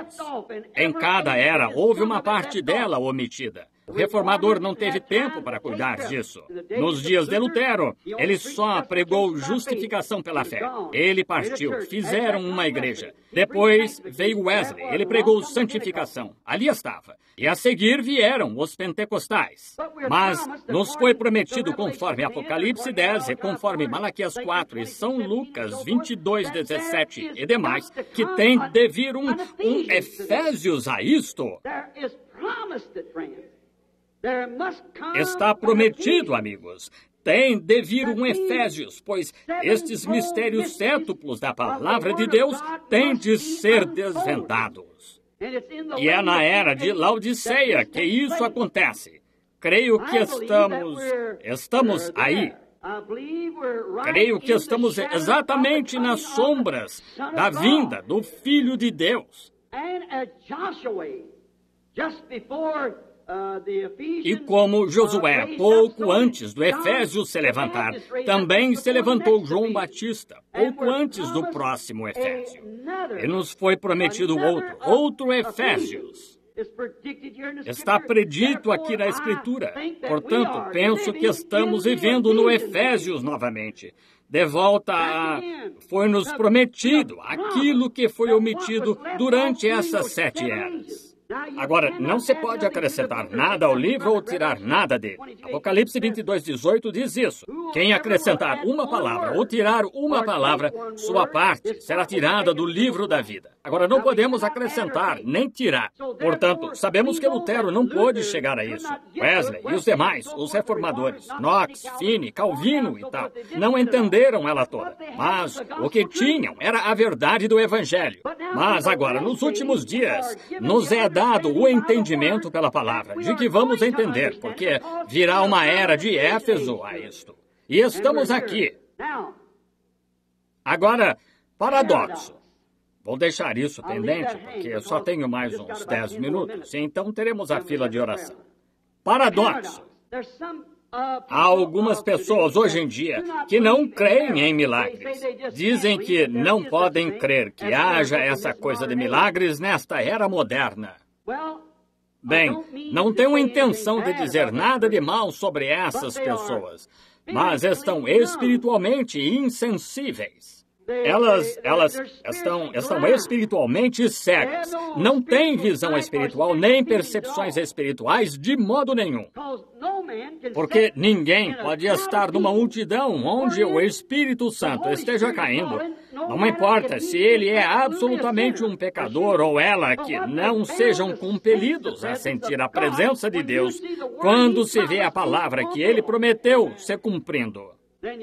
Speaker 1: Em cada era, houve uma parte dela omitida. O reformador não teve tempo para cuidar disso. Nos dias de Lutero, ele só pregou justificação pela fé. Ele partiu, fizeram uma igreja. Depois veio Wesley, ele pregou santificação. Ali estava. E a seguir vieram os pentecostais. Mas nos foi prometido, conforme Apocalipse 10 e conforme Malaquias 4 e São Lucas 22, 17 e demais, que tem de vir um Efésios a isto. Está prometido, amigos. Tem de vir um Efésios, pois estes mistérios sétuplos da palavra de Deus têm de ser desvendados. E é na era de Laodiceia que isso acontece. Creio que estamos aí. Creio que estamos exatamente nas sombras da vinda do Filho de Deus. E como Josué, pouco antes do Efésio se levantar, também se levantou João Batista, pouco antes do próximo Efésio. E nos foi prometido outro Efésios. Está predito aqui na Escritura. Portanto, penso que estamos vivendo no Efésios novamente. De volta a... Foi-nos prometido aquilo que foi omitido durante essas 7 eras. Agora, não se pode acrescentar nada ao livro ou tirar nada dele. Apocalipse 22:18 diz isso. Quem acrescentar uma palavra ou tirar uma palavra, sua parte será tirada do livro da vida. Agora, não podemos acrescentar nem tirar. Portanto, sabemos que Lutero não pôde chegar a isso. Wesley e os demais, os reformadores, Knox, Finney, Calvino e tal, não entenderam ela toda. Mas o que tinham era a verdade do Evangelho. Mas agora, nos últimos dias, nos é dado o entendimento pela palavra, de que vamos entender, porque virá uma era de Éfeso a isto. E estamos aqui. Agora, paradoxo. Vou deixar isso pendente, porque eu só tenho mais uns 10 minutos, e então teremos a fila de oração. Paradoxo. Há algumas pessoas hoje em dia que não creem em milagres. Dizem que não podem crer que haja essa coisa de milagres nesta era moderna. Bem, não tenho intenção de dizer nada de mal sobre essas pessoas, mas estão espiritualmente insensíveis. Elas estão espiritualmente cegas. Não têm visão espiritual nem percepções espirituais de modo nenhum. Porque ninguém pode estar numa multidão onde o Espírito Santo esteja caindo. Não importa se ele é absolutamente um pecador ou ela, que não sejam compelidos a sentir a presença de Deus quando se vê a palavra que ele prometeu se cumprindo.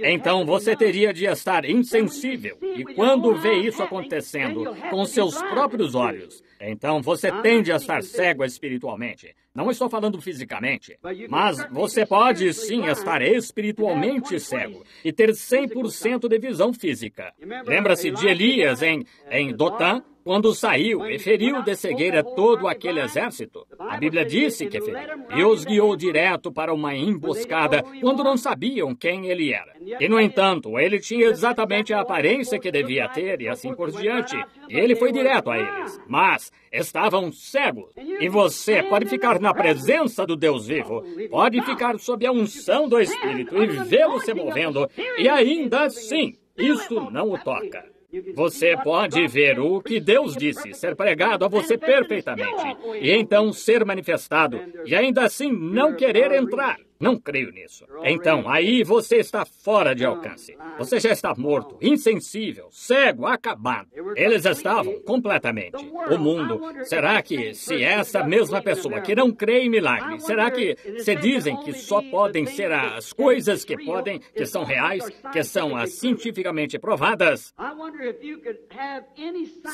Speaker 1: Então você teria de estar insensível, e quando vê isso acontecendo com seus próprios olhos, então você tende a estar cego espiritualmente. Não estou falando fisicamente, mas você pode sim estar espiritualmente cego e ter 100% de visão física. Lembra-se de Elias em Dotã? Quando saiu e feriu de cegueira todo aquele exército, a Bíblia disse que feriu e os guiou direto para uma emboscada quando não sabiam quem ele era. E, no entanto, ele tinha exatamente a aparência que devia ter e assim por diante. E ele foi direto a eles. Mas estavam cegos. E você pode ficar na presença do Deus vivo, pode ficar sob a unção do Espírito e vê-lo se movendo, e ainda assim, isso não o toca. Você pode ver o que Deus disse ser pregado a você perfeitamente, e então ser manifestado, e ainda assim não querer entrar. Não creio nisso. Então, aí você está fora de alcance. Você já está morto, insensível, cego, acabado. Eles estavam completamente. O mundo, será que se essa mesma pessoa que não crê em milagres, será que se dizem que só podem ser as coisas que podem, que são reais, que são as cientificamente provadas?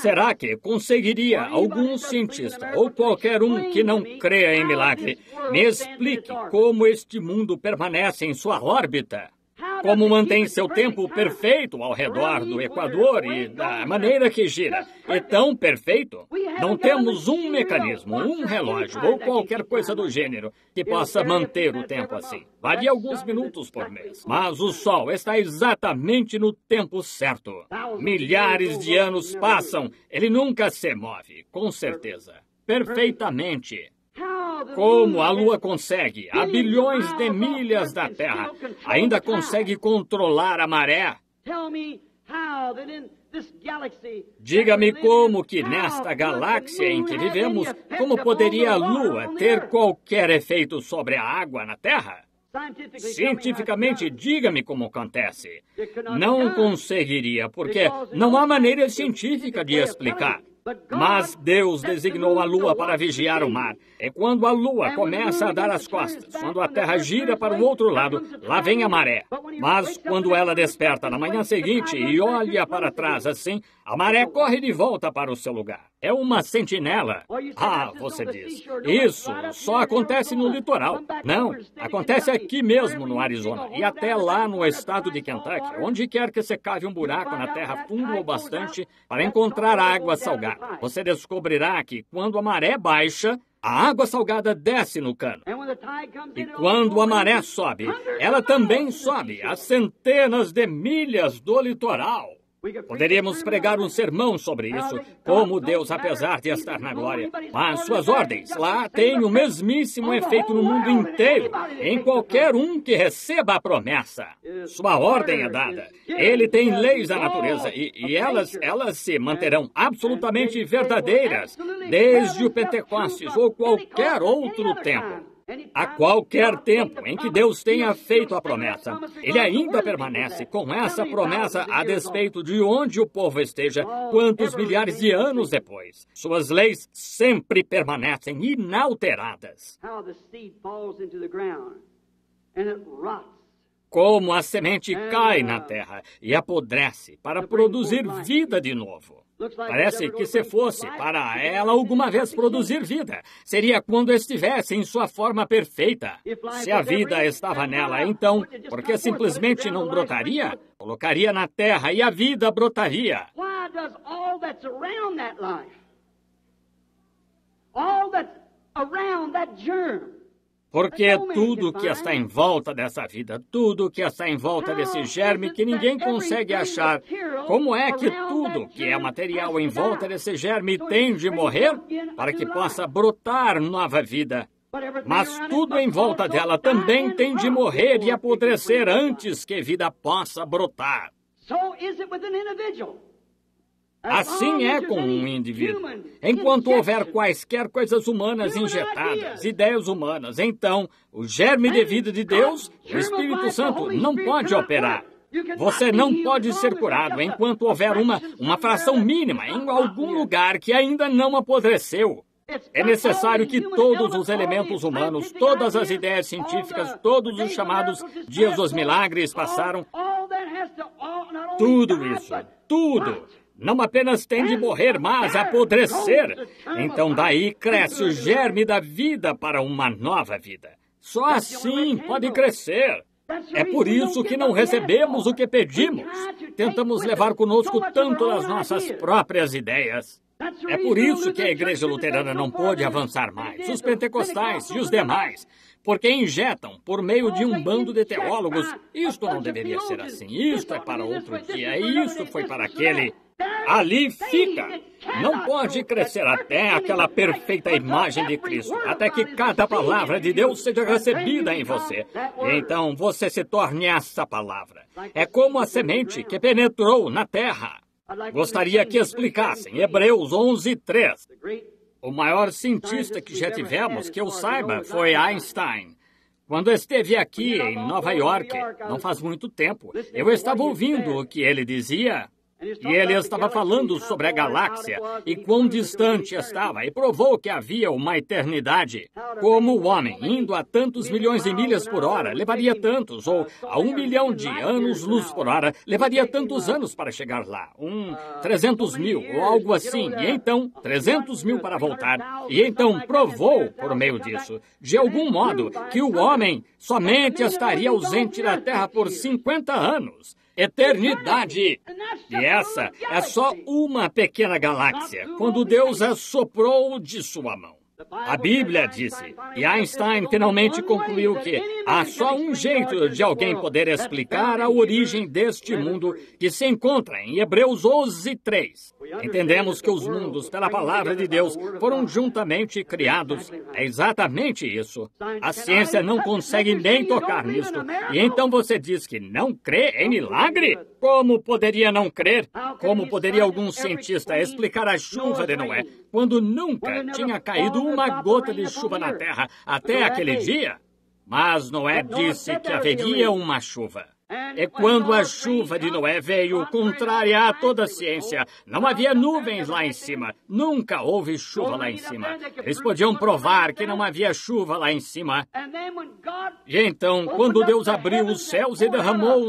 Speaker 1: Será que conseguiria algum cientista ou qualquer um que não creia em milagre me explique como este mundo permanece em sua órbita? Como mantém seu tempo perfeito ao redor do Equador e da maneira que gira? É tão perfeito? Não temos um mecanismo, um relógio ou qualquer coisa do gênero que possa manter o tempo assim. Varia alguns minutos por mês. Mas o Sol está exatamente no tempo certo. Milhares de anos passam, ele nunca se move, com certeza. Perfeitamente. Como a Lua consegue, a bilhões de milhas da Terra, ainda consegue controlar a maré? Diga-me como que nesta galáxia em que vivemos, como poderia a Lua ter qualquer efeito sobre a água na Terra? Cientificamente, diga-me como acontece. Não conseguiria, porque não há maneira científica de explicar. Mas Deus designou a Lua para vigiar o mar. É quando a Lua começa a dar as costas, quando a Terra gira para o outro lado, lá vem a maré. Mas quando ela desperta na manhã seguinte e olha para trás assim, a maré corre de volta para o seu lugar. É uma sentinela. Ah, você diz, isso só acontece no litoral. Não, acontece aqui mesmo no Arizona e até lá no estado de Kentucky, onde quer que você cave um buraco na terra fundo o bastante para encontrar água salgada. Você descobrirá que quando a maré baixa, a água salgada desce no cano. E quando a maré sobe, ela também sobe a centenas de milhas do litoral. Poderíamos pregar um sermão sobre isso, como Deus, apesar de estar na glória, mas suas ordens lá têm o mesmíssimo efeito no mundo inteiro, em qualquer um que receba a promessa. Sua ordem é dada. Ele tem leis da natureza e elas se manterão absolutamente verdadeiras, desde o Pentecostes ou qualquer outro tempo. A qualquer tempo em que Deus tenha feito a promessa, Ele ainda permanece com essa promessa a despeito de onde o povo esteja, quantos milhares de anos depois. Suas leis sempre permanecem inalteradas. Como a semente cai na terra e apodrece para produzir vida de novo. Parece que se fosse para ela alguma vez produzir vida, seria quando estivesse em sua forma perfeita. Se a vida estava nela, então, por que simplesmente não brotaria? Colocaria na terra e a vida brotaria. Porque tudo que está em volta dessa vida, tudo que está em volta desse germe que ninguém consegue achar, como é que tudo que é material em volta desse germe tem de morrer para que possa brotar nova vida? Mas tudo em volta dela também tem de morrer e apodrecer antes que vida possa brotar. Assim é com um indivíduo. Enquanto houver quaisquer coisas humanas injetadas, ideias humanas, então o germe de vida de Deus, o Espírito Santo, não pode operar. Você não pode ser curado enquanto houver uma fração mínima em algum lugar que ainda não apodreceu. É necessário que todos os elementos humanos, todas as ideias científicas, todos os chamados dias dos milagres passaram. Tudo isso, tudo. Não apenas tem de morrer, mas apodrecer. Então daí cresce o germe da vida para uma nova vida. Só assim pode crescer. É por isso que não recebemos o que pedimos. Tentamos levar conosco tanto as nossas próprias ideias. É por isso que a igreja luterana não pôde avançar mais, os pentecostais e os demais, porque injetam por meio de um bando de teólogos. Isto não deveria ser assim, isto é para outro dia, isto foi para aquele. Ali fica. Não pode crescer até aquela perfeita imagem de Cristo, até que cada palavra de Deus seja recebida em você. E então você se torne essa palavra. É como a semente que penetrou na terra. Gostaria que explicassem Hebreus 11:3. O maior cientista que já tivemos, que eu saiba, foi Einstein. Quando esteve aqui em Nova York, não faz muito tempo, eu estava ouvindo o que ele dizia. E ele estava falando sobre a galáxia e quão distante estava, e provou que havia uma eternidade. Como o homem, indo a tantos milhões de milhas por hora, levaria tantos, ou a 1 milhão de anos-luz por hora, levaria tantos anos para chegar lá. 300 mil, ou algo assim. E então, 300 mil para voltar. E então provou, por meio disso, de algum modo, que o homem somente estaria ausente da Terra por 50 anos. Eternidade! E essa é só uma pequena galáxia, quando Deus a soprou de sua mão. A Bíblia disse, e Einstein finalmente concluiu que há só um jeito de alguém poder explicar a origem deste mundo que se encontra em Hebreus 11:3. Entendemos que os mundos, pela palavra de Deus, foram juntamente criados. É exatamente isso. A ciência não consegue nem tocar nisto. E então você diz que não crê em milagre? Como poderia não crer? Como poderia algum cientista explicar a chuva de Noé, quando nunca tinha caído uma gota de chuva na terra até aquele dia? Mas Noé disse que haveria uma chuva. E quando a chuva de Noé veio contrária a toda a ciência, não havia nuvens lá em cima. Nunca houve chuva lá em cima. Eles podiam provar que não havia chuva lá em cima. E então, quando Deus abriu os céus e derramou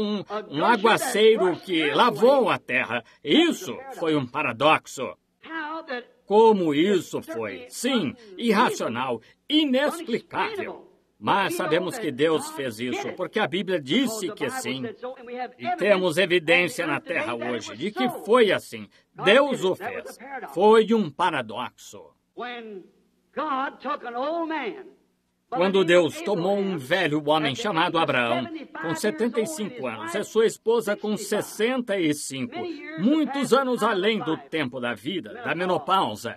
Speaker 1: um aguaceiro que lavou a terra, isso foi um paradoxo. Como isso foi? Sim, irracional, inexplicável. Mas sabemos que Deus fez isso, porque a Bíblia disse que sim. E temos evidência na terra hoje de que foi assim. Deus o fez. Foi um paradoxo. Quando Deus tomou um velho homem chamado Abraão, com 75 anos, e sua esposa com 65, muitos anos além do tempo da vida, da menopausa.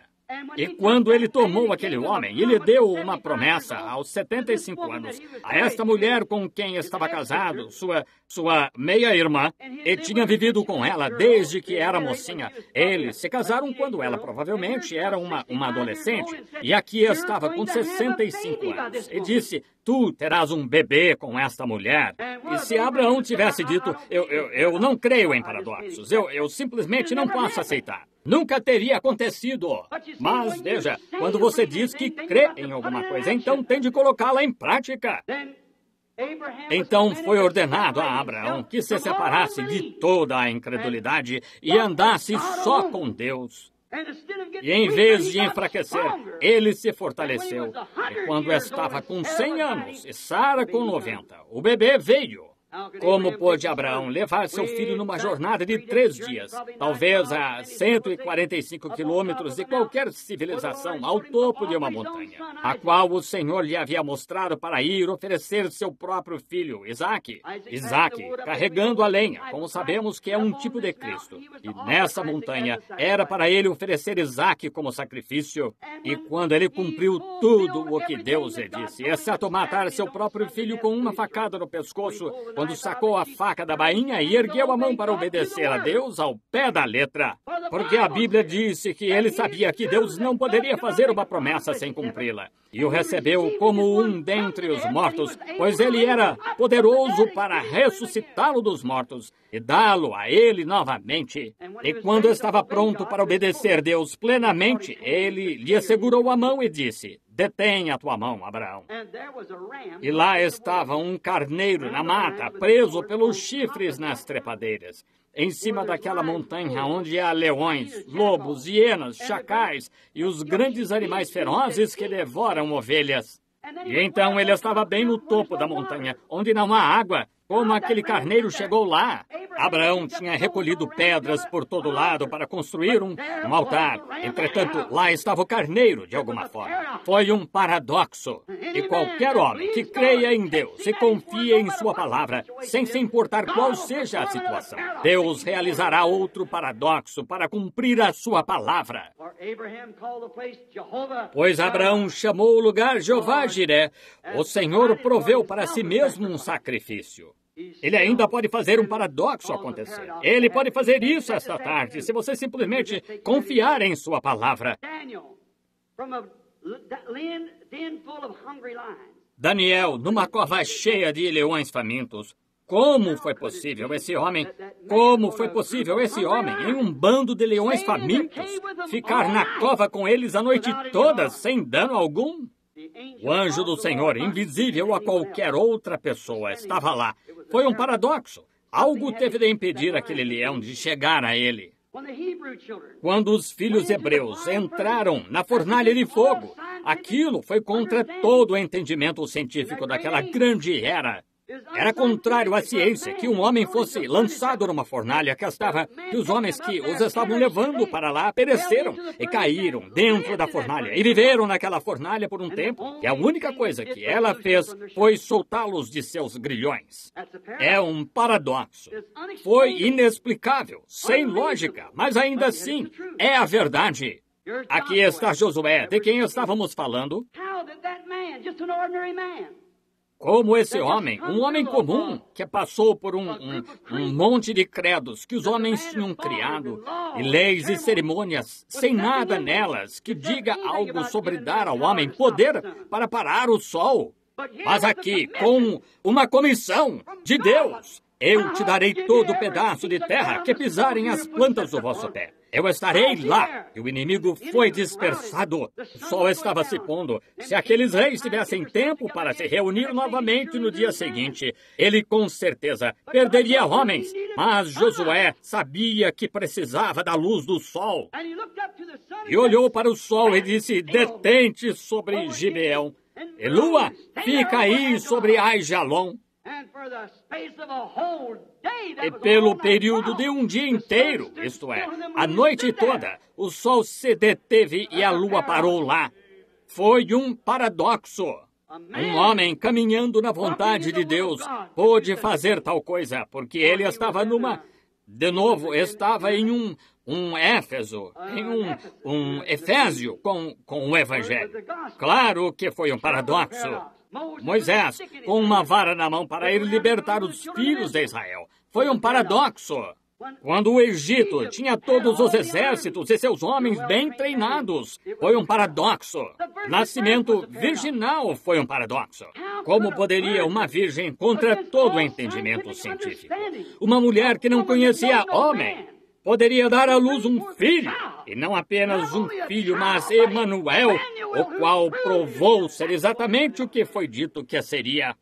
Speaker 1: E quando ele tomou aquele homem, ele deu uma promessa aos 75 anos a esta mulher com quem estava casado, sua meia-irmã, e tinha vivido com ela desde que era mocinha. Eles se casaram quando ela provavelmente era uma adolescente, e aqui estava com 65 anos. E disse, tu terás um bebê com esta mulher. E se Abraão tivesse dito, eu não creio em paradoxos, eu simplesmente não posso aceitar. Nunca teria acontecido. Mas, veja, quando você diz que crê em alguma coisa, então tem de colocá-la em prática. Então foi ordenado a Abraão que se separasse de toda a incredulidade e andasse só com Deus. E em vez de enfraquecer, ele se fortaleceu. E quando estava com 100 anos e Sara com 90, o bebê veio. Como pôde Abraão levar seu filho numa jornada de 3 dias, talvez a 145 quilômetros de qualquer civilização, ao topo de uma montanha, a qual o Senhor lhe havia mostrado para ir oferecer seu próprio filho, Isaque, carregando a lenha, como sabemos que é um tipo de Cristo. E nessa montanha era para ele oferecer Isaque como sacrifício. E quando ele cumpriu tudo o que Deus lhe disse, exceto matar seu próprio filho com uma facada no pescoço, quando sacou a faca da bainha e ergueu a mão para obedecer a Deus ao pé da letra. Porque a Bíblia disse que ele sabia que Deus não poderia fazer uma promessa sem cumpri-la. E o recebeu como um dentre os mortos, pois ele era poderoso para ressuscitá-lo dos mortos e dá-lo a ele novamente. E quando estava pronto para obedecer Deus plenamente, ele lhe segurou a mão e disse, detém a tua mão, Abraão. E lá estava um carneiro na mata, preso pelos chifres nas trepadeiras, em cima daquela montanha onde há leões, lobos, hienas, chacais e os grandes animais ferozes que devoram ovelhas. E então ele estava bem no topo da montanha, onde não há água. Como aquele carneiro chegou lá? Abraão tinha recolhido pedras por todo lado para construir um altar. Entretanto, lá estava o carneiro, de alguma forma. Foi um paradoxo. E qualquer homem que creia em Deus e confie em sua palavra, sem se importar qual seja a situação, Deus realizará outro paradoxo para cumprir a sua palavra. Pois Abraão chamou o lugar Jeová-Jiré. O Senhor proveu para si mesmo um sacrifício. Ele ainda pode fazer um paradoxo acontecer. Ele pode fazer isso esta tarde, se você simplesmente confiar em sua palavra. Daniel, numa cova cheia de leões famintos. Como foi possível esse homem, em um bando de leões famintos, ficar na cova com eles a noite toda, sem dano algum? O anjo do Senhor, invisível a qualquer outra pessoa, estava lá. Foi um paradoxo. Algo teve de impedir aquele leão de chegar a ele. Quando os filhos hebreus entraram na fornalha de fogo, aquilo foi contra todo o entendimento científico daquela grande era. Era contrário à ciência que um homem fosse lançado numa fornalha que os homens que os estavam levando para lá pereceram e caíram dentro da fornalha e viveram naquela fornalha por um tempo. E a única coisa que ela fez foi soltá-los de seus grilhões. É um paradoxo. Foi inexplicável, sem lógica, mas ainda assim é a verdade. Aqui está Josué, de quem estávamos falando. Como esse homem, um homem comum, que passou por um monte de credos que os homens tinham criado, e leis e cerimônias, sem nada nelas que diga algo sobre dar ao homem poder para parar o sol. Mas aqui, com uma comissão de Deus, eu te darei todo o pedaço de terra que pisarem as plantas do vosso pé. Eu estarei lá. E o inimigo foi dispersado. O sol estava se pondo. Se aqueles reis tivessem tempo para se reunir novamente no dia seguinte, ele com certeza perderia homens. Mas Josué sabia que precisava da luz do sol. E olhou para o sol e disse, detente sobre Gibeão. E lua, fica aí sobre Aijalon. E pelo período de um dia inteiro, isto é, a noite toda, o sol se deteve e a lua parou lá. Foi um paradoxo. Um homem caminhando na vontade de Deus pôde fazer tal coisa, porque ele estava estava em um Éfeso, em um Efésio com o Evangelho. Claro que foi um paradoxo. Moisés, com uma vara na mão para ir libertar os filhos de Israel. Foi um paradoxo. Quando o Egito tinha todos os exércitos e seus homens bem treinados, foi um paradoxo. Nascimento virginal foi um paradoxo. Como poderia uma virgem, contra todo o entendimento científico, uma mulher que não conhecia homem, poderia dar à luz um filho, e não apenas um filho, mas Emanuel, o qual provou ser exatamente o que foi dito que seria?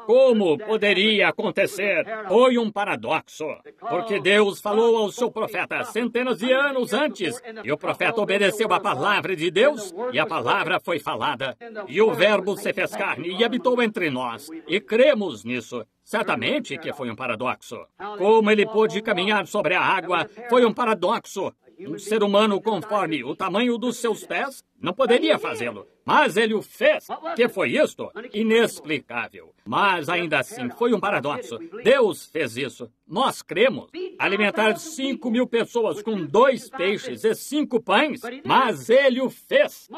Speaker 1: Como poderia acontecer? Foi um paradoxo, porque Deus falou ao seu profeta centenas de anos antes, e o profeta obedeceu à palavra de Deus, e a palavra foi falada, e o verbo se fez carne e habitou entre nós, e cremos nisso. Certamente que foi um paradoxo. Como ele pôde caminhar sobre a água, foi um paradoxo. Um ser humano conforme o tamanho dos seus pés não poderia fazê-lo, mas ele o fez. Que foi isto? Inexplicável. Mas ainda assim foi um paradoxo. Deus fez isso. Nós cremos. Alimentar 5.000 pessoas com 2 peixes e 5 pães, mas ele o fez.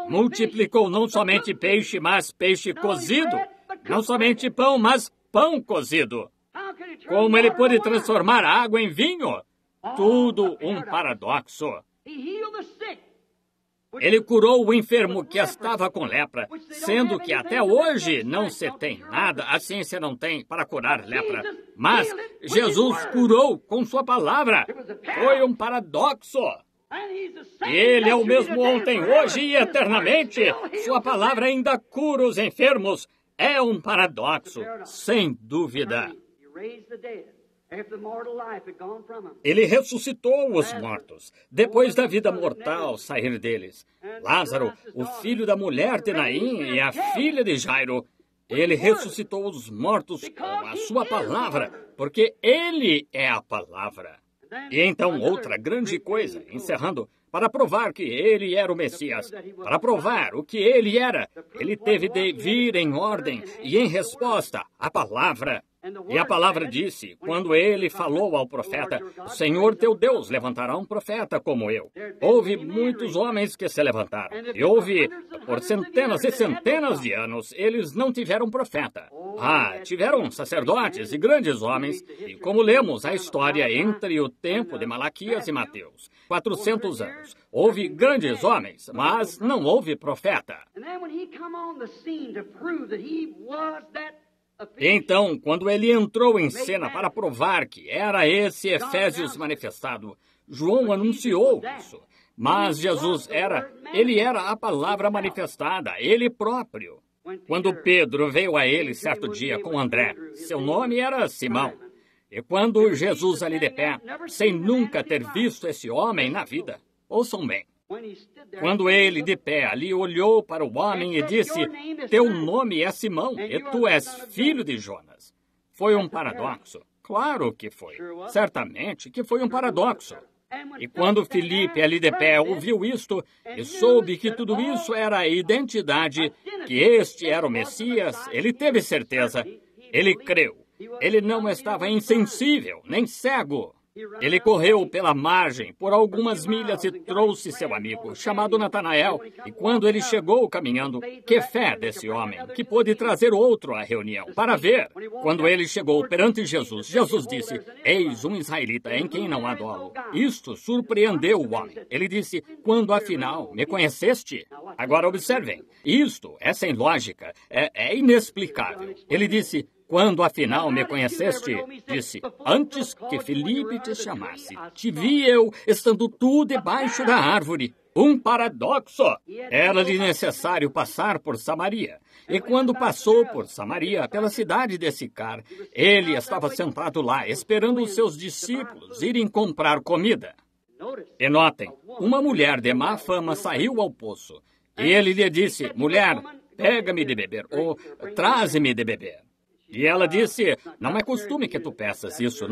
Speaker 1: Multiplicou não somente peixe, mas peixe cozido. Não somente pão, mas pão cozido. Como ele pôde transformar a água em vinho? Tudo um paradoxo. Ele curou o enfermo que estava com lepra, sendo que até hoje não se tem nada, a ciência não tem para curar lepra. Mas Jesus curou com sua palavra. Foi um paradoxo. Ele é o mesmo ontem, hoje e eternamente. Sua palavra ainda cura os enfermos. É um paradoxo, sem dúvida. Ele ressuscitou os mortos, depois da vida mortal sair deles. Lázaro, o filho da mulher de Naim e a filha de Jairo, ele ressuscitou os mortos com a sua palavra, porque ele é a palavra. E então outra grande coisa, encerrando, para provar que ele era o Messias, para provar o que ele era, ele teve de vir em ordem e em resposta à palavra. E a palavra disse, quando ele falou ao profeta, o Senhor teu Deus levantará um profeta como eu. Houve muitos homens que se levantaram. E houve, por centenas e centenas de anos, eles não tiveram profeta. Tiveram sacerdotes e grandes homens. E como lemos a história entre o tempo de Malaquias e Mateus, 400 anos. Houve grandes homens, mas não houve profeta. Então, quando ele entrou em cena para provar que era esse Efésios manifestado, João anunciou isso. Mas Jesus era a palavra manifestada, ele próprio. Quando Pedro veio a ele certo dia com André, seu nome era Simão. E quando Jesus ali de pé, sem nunca ter visto esse homem na vida, ouçam bem. Quando ele, de pé ali, olhou para o homem e disse, teu nome é Simão, e tu és filho de Jonas. Foi um paradoxo. Claro que foi. Certamente que foi um paradoxo. E quando Filipe, ali de pé, ouviu isto e soube que tudo isso era a identidade, que este era o Messias, ele teve certeza. Ele creu. Ele não estava insensível, nem cego. Ele correu pela margem por algumas milhas e trouxe seu amigo, chamado Natanael. E quando ele chegou caminhando, que fé desse homem, que pôde trazer outro à reunião, para ver. Quando ele chegou perante Jesus, Jesus disse, eis um israelita em quem não há dolo. Isto surpreendeu o homem. Ele disse, quando afinal me conheceste? Agora observem, isto é sem lógica, é inexplicável. Ele disse, quando afinal me conheceste, disse, antes que Filipe te chamasse, te vi eu, estando tu debaixo da árvore. Um paradoxo. Era-lhe necessário passar por Samaria. E quando passou por Samaria, pela cidade de Sicar, ele estava sentado lá, esperando os seus discípulos irem comprar comida. E notem, uma mulher de má fama saiu ao poço. E ele lhe disse, mulher, pega-me de beber, ou traze-me de beber. E ela disse, não é costume que tu peças isso,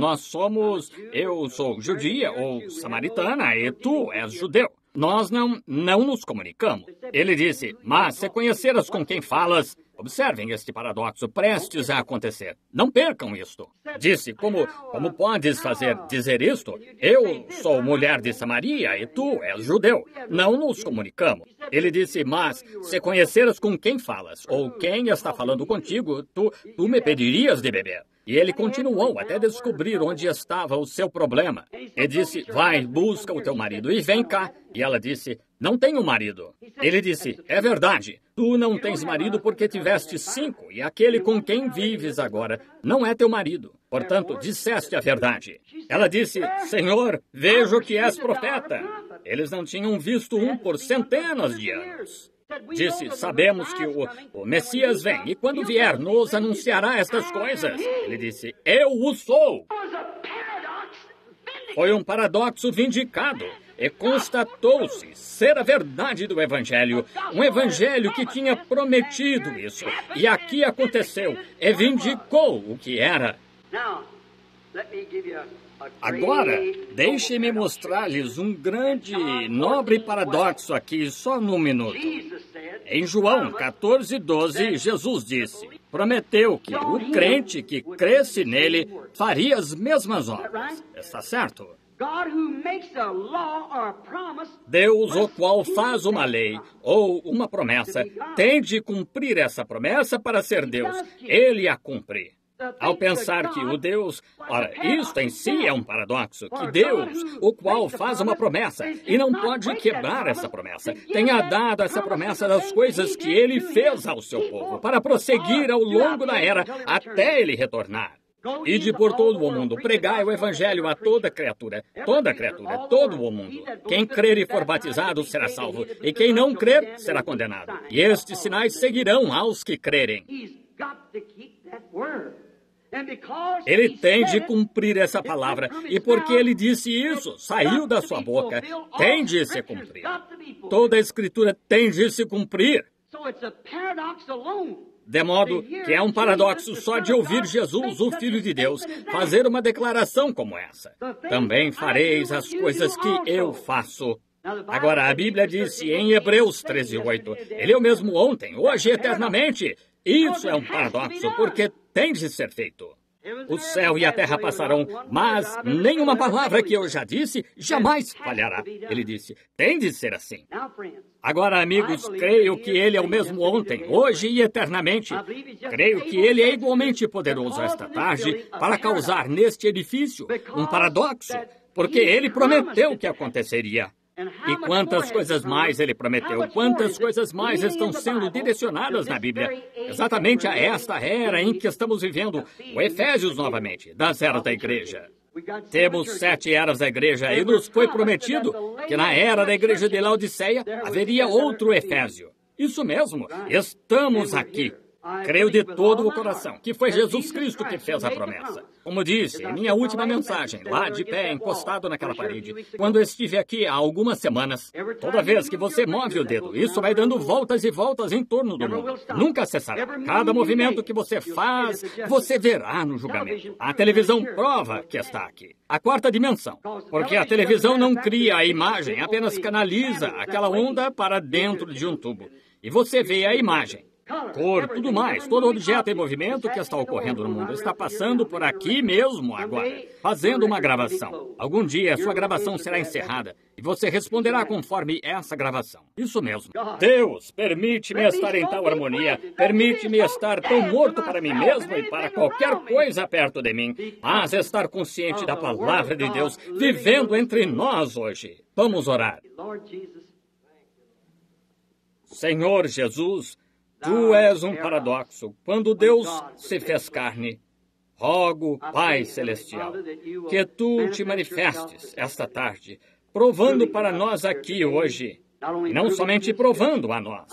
Speaker 1: eu sou judia ou samaritana e tu és judeu. nós não nos comunicamos. Ele disse, mas se conheceras com quem falas, observem este paradoxo prestes a acontecer. Não percam isto. Disse, como podes dizer isto? Eu sou mulher de Samaria e tu és judeu. Não nos comunicamos. Ele disse, mas se conheceras com quem falas, ou quem está falando contigo, tu me pedirias de beber. E ele continuou até descobrir onde estava o seu problema. Ele disse, vai, busca o teu marido e vem cá. E ela disse, não tenho marido. Ele disse, é verdade, tu não tens marido porque tiveste 5, e aquele com quem vives agora não é teu marido. Portanto, disseste a verdade. Ela disse, Senhor, vejo que és profeta. Eles não tinham visto um por centenas de anos. Disse, sabemos que o Messias vem, e quando vier, nos anunciará estas coisas. Ele disse, eu o sou. Foi um paradoxo vindicado, e constatou-se ser a verdade do Evangelho, um Evangelho que tinha prometido isso, e aqui aconteceu, e vindicou o que era. Agora, deixem-me mostrar-lhes um grande, nobre paradoxo aqui, só num minuto. Em João 14:12, Jesus disse, prometeu que o crente que cresce nele faria as mesmas obras. Está certo? Deus, o qual faz uma lei ou uma promessa, tem de cumprir essa promessa para ser Deus. Ele a cumpre. Ao pensar que o Deus... Ora, isto em si é um paradoxo, que Deus, o qual faz uma promessa, e não pode quebrar essa promessa, tenha dado essa promessa das coisas que ele fez ao seu povo, para prosseguir ao longo da era, até ele retornar. Ide por todo o mundo, pregai o Evangelho a toda criatura, todo o mundo. Quem crer e for batizado será salvo, e quem não crer será condenado. E estes sinais seguirão aos que crerem. Ele tem de cumprir essa palavra, e porque ele disse isso, saiu da sua boca, tem de se cumprir. Toda a Escritura tem de se cumprir. De modo que é um paradoxo só de ouvir Jesus, o Filho de Deus, fazer uma declaração como essa. Também fareis as coisas que eu faço. Agora, a Bíblia disse em Hebreus 13:8, Ele é o mesmo ontem, hoje e eternamente. Isso é um paradoxo, porque tem de ser feito. O céu e a terra passarão, mas nenhuma palavra que eu já disse jamais falhará. Ele disse, tem de ser assim. Agora, amigos, creio que Ele é o mesmo ontem, hoje e eternamente. Creio que Ele é igualmente poderoso esta tarde para causar neste edifício um paradoxo, porque Ele prometeu que aconteceria. E quantas coisas mais Ele prometeu, quantas coisas mais estão sendo direcionadas na Bíblia, exatamente a esta era em que estamos vivendo, o Efésios novamente, das eras da igreja. Temos 7 eras da igreja e nos foi prometido que na era da igreja de Laodiceia haveria outro Efésio. Isso mesmo, estamos aqui. Creio de todo o coração que foi Jesus Cristo que fez a promessa. Como disse em minha última mensagem, lá de pé, encostado naquela parede, quando estive aqui há algumas semanas, toda vez que você move o dedo, isso vai dando voltas e voltas em torno do mundo. Nunca cessará. Cada movimento que você faz, você verá no julgamento. A televisão prova que está aqui. A 4ª dimensão. Porque a televisão não cria a imagem, apenas canaliza aquela onda para dentro de um tubo. E você vê a imagem. Cor, tudo mais, todo objeto em movimento que está ocorrendo no mundo está passando por aqui mesmo agora, fazendo uma gravação. Algum dia a sua gravação será encerrada e você responderá conforme essa gravação. Isso mesmo. Deus, permite-me estar em tal harmonia, permite-me estar tão morto para mim mesmo e para qualquer coisa perto de mim, mas estar consciente da palavra de Deus vivendo entre nós hoje. Vamos orar. Senhor Jesus, Tu és um paradoxo. Quando Deus se fez carne, rogo, Pai Celestial, que Tu te manifestes esta tarde, provando para nós aqui hoje, e não somente provando a nós.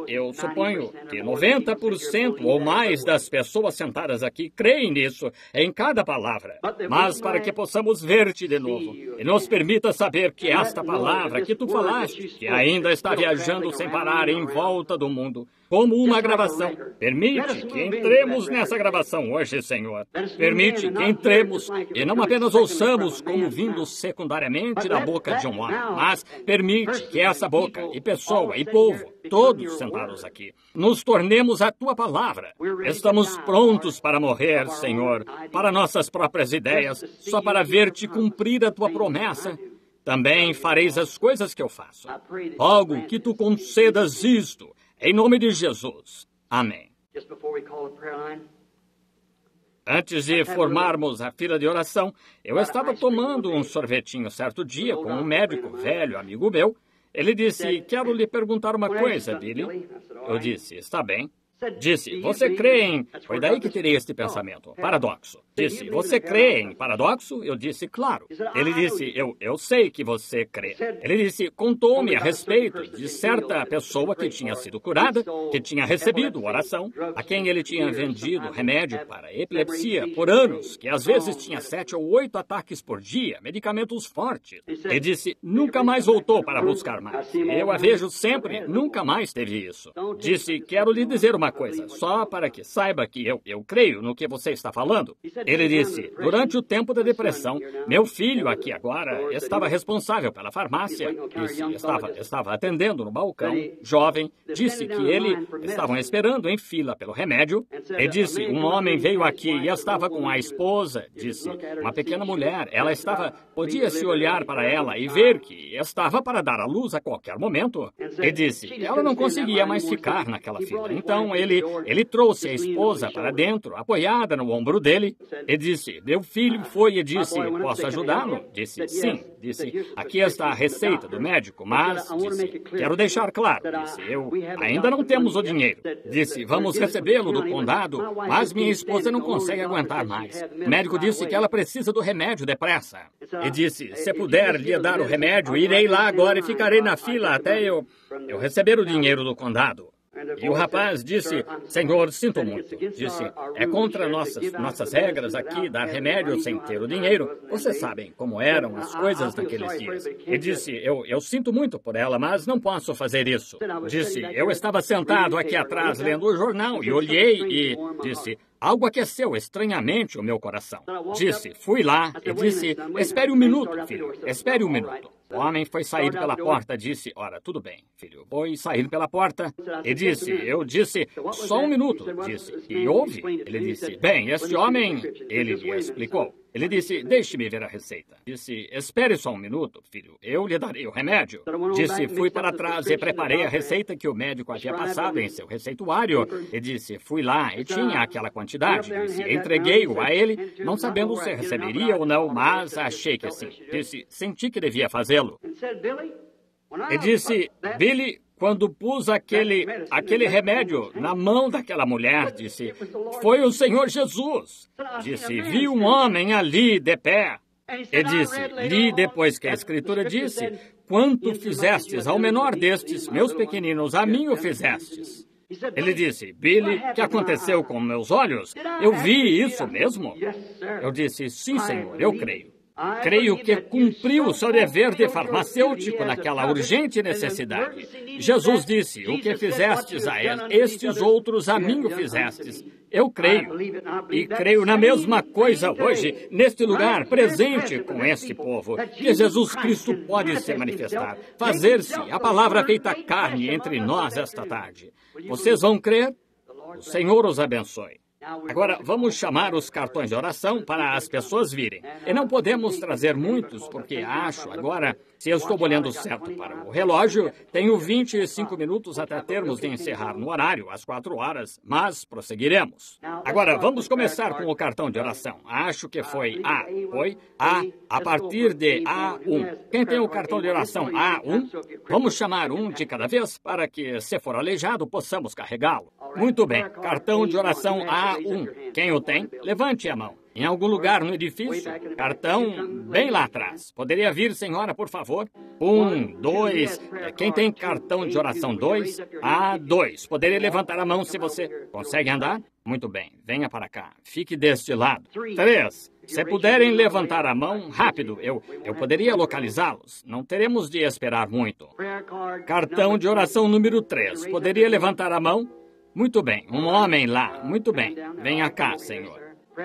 Speaker 1: Eu suponho que 90% ou mais das pessoas sentadas aqui creem nisso, em cada palavra. Mas para que possamos ver-te de novo, e nos permita saber que esta palavra que Tu falaste, que ainda está viajando sem parar em volta do mundo, como uma gravação. Permite que entremos nessa gravação hoje, Senhor. Permite que entremos e não apenas ouçamos como vindo secundariamente da boca de um homem, mas permite que essa boca e pessoa e povo, todos sentados aqui, nos tornemos a Tua palavra. Estamos prontos para morrer, Senhor, para nossas próprias ideias, só para ver-te cumprir a Tua promessa. Também fareis as coisas que eu faço. Rogo que Tu concedas isto, em nome de Jesus. Amém. Antes de formarmos a fila de oração, eu estava tomando um sorvetinho certo dia com um médico velho, amigo meu. Ele disse, quero lhe perguntar uma coisa, Billy. Eu disse, está bem. Disse, você crê em... Foi daí que tirei este pensamento. Paradoxo. Disse, você crê em paradoxo? Eu disse, claro. Ele disse, eu sei que você crê. Ele disse, contou-me a respeito de certa pessoa que tinha sido curada, que tinha recebido oração, a quem ele tinha vendido remédio para epilepsia por anos, que às vezes tinha 7 ou 8 ataques por dia, medicamentos fortes. Ele disse, nunca mais voltou para buscar mais. Eu a vejo sempre, nunca mais teve isso. Disse, quero lhe dizer uma coisa, só para que saiba que eu creio no que você está falando. Ele disse, durante o tempo da depressão, meu filho aqui agora estava responsável pela farmácia, disse, estava atendendo no balcão, jovem, disse que ele estavam esperando em fila pelo remédio, e disse, um homem veio aqui e estava com a esposa, disse, uma pequena mulher, ela podia-se olhar para ela e ver que estava para dar à luz a qualquer momento, e disse, ela não conseguia mais ficar naquela fila, então ele trouxe a esposa para dentro, apoiada no ombro dele, e disse, meu filho foi e disse, posso ajudá-lo? Disse, sim. Disse, aqui está a receita do médico, mas, disse, quero deixar claro, disse, ainda não temos o dinheiro. Disse, vamos recebê-lo do condado, mas minha esposa não consegue aguentar mais. O médico disse que ela precisa do remédio depressa. E disse, se puder lhe dar o remédio, irei lá agora e ficarei na fila até eu receber o dinheiro do condado. E o rapaz disse, Senhor, sinto muito. Disse, é contra nossas regras aqui dar remédio sem ter o dinheiro. Vocês sabem como eram as coisas naqueles dias. E disse, eu sinto muito por ela, mas não posso fazer isso. Disse, eu estava sentado aqui atrás lendo o jornal e olhei e disse, algo aqueceu estranhamente o meu coração. Disse, fui lá e disse, espere um minuto, filho, espere um minuto. O homem foi sair pela porta, disse, ora, tudo bem, filho. Foi sair pela porta e disse, eu disse, só um minuto, disse. E houve? Ele disse, bem, este homem, ele lhe explicou. Ele disse, deixe-me ver a receita. Disse, espere só um minuto, filho, eu lhe darei o remédio. Disse, fui para trás e preparei a receita que o médico havia passado em seu receituário. E disse, fui lá e tinha aquela quantidade. Disse, entreguei-o a ele, não sabendo se receberia ou não, mas achei que sim. Disse, senti que devia fazê-lo. E disse, Billy, quando pus aquele remédio na mão daquela mulher, disse, foi o Senhor Jesus. Disse, vi um homem ali de pé. E disse, li depois que a Escritura disse, quanto fizestes ao menor destes, meus pequeninos, a mim o fizestes. Ele disse, Billy, o que aconteceu com meus olhos? Eu vi isso mesmo? Eu disse, sim, Senhor, eu creio. Creio que cumpriu o seu dever de farmacêutico naquela urgente necessidade. Jesus disse, o que fizestes a estes outros, a mim o fizestes. Eu creio. E creio na mesma coisa hoje, neste lugar, presente com este povo, que Jesus Cristo pode se manifestar, fazer-se a palavra feita carne entre nós esta tarde. Vocês vão crer? O Senhor os abençoe. Agora, vamos chamar os cartões de oração para as pessoas virem. E não podemos trazer muitos, porque acho agora, se eu estou olhando certo para o relógio, tenho 25 minutos até termos de encerrar no horário, às 4 horas, mas prosseguiremos. Agora, vamos começar com o cartão de oração. Acho que foi a partir de A1. Quem tem o cartão de oração A1? Vamos chamar um de cada vez para que, se for aleijado, possamos carregá-lo. Muito bem, cartão de oração A1. Quem o tem? Levante a mão. Em algum lugar no edifício? Cartão bem lá atrás. Poderia vir, senhora, por favor? 1, 2. Quem tem cartão de oração 2? A2. Poderia levantar a mão se você consegue andar? Muito bem, venha para cá. Fique deste lado. 3. Se puderem levantar a mão, rápido, eu poderia localizá-los. Não teremos de esperar muito. Cartão de oração número 3. Poderia levantar a mão? Muito bem, um homem lá. Muito bem. Venha cá, Senhor.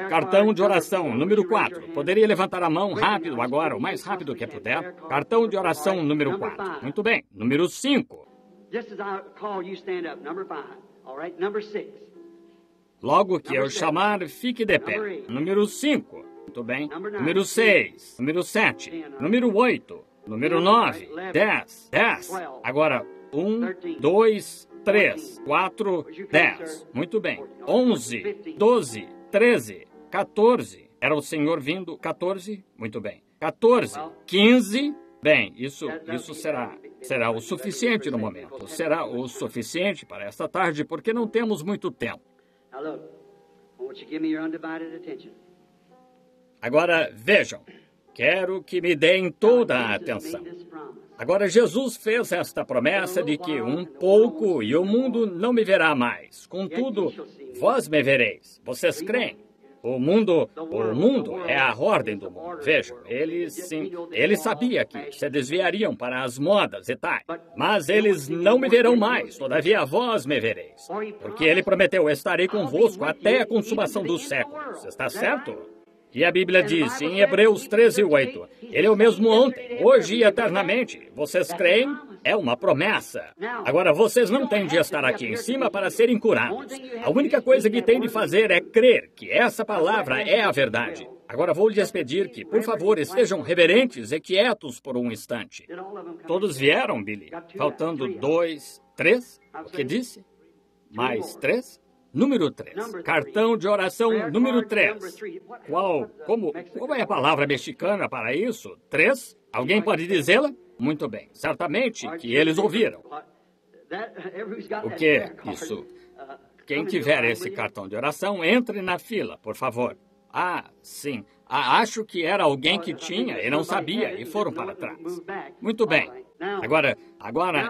Speaker 1: Cartão de oração, número 4. Poderia levantar a mão rápido agora, o mais rápido que puder. Cartão de oração, número 4. Muito bem. Número 5. Logo que eu chamar, fique de pé. Número 5. Muito bem. Número 6. Número 7. Número 8. Número 9. 10. 10. Agora, 1, 2, 3, 4, 10. Muito bem. 11, 12, 13, 14. Era o Senhor vindo. 14. Muito bem. 14, 15. Bem, isso será o suficiente no momento. Será o suficiente para esta tarde, porque não temos muito tempo. Agora, vejam. Quero que me deem toda a atenção. Agora, Jesus fez esta promessa de que um pouco e o mundo não me verá mais. Contudo, vós me vereis. Vocês creem? O mundo é a ordem do mundo. Vejam, ele sabia que se desviariam para as modas e tal. Mas eles não me verão mais, todavia vós me vereis. Porque ele prometeu, estarei convosco até a consumação dos séculos. Está certo? E a Bíblia diz, em Hebreus 13:8, Ele é o mesmo ontem, hoje e eternamente. Vocês creem? É uma promessa. Agora, vocês não têm de estar aqui em cima para serem curados. A única coisa que têm de fazer é crer que essa palavra é a verdade. Agora vou lhes pedir que, por favor, estejam reverentes e quietos por um instante. Todos vieram, Billy? Faltando 2, 3? O que disse? Mais 3? Número 3. Cartão de oração número 3. Qual é a palavra mexicana para isso? 3? Alguém pode dizê-la? Muito bem. Certamente que eles ouviram. O que é isso? Quem tiver esse cartão de oração, entre na fila, por favor. Ah, sim. Acho que era alguém que tinha e não sabia e foram para trás. Muito bem. Agora,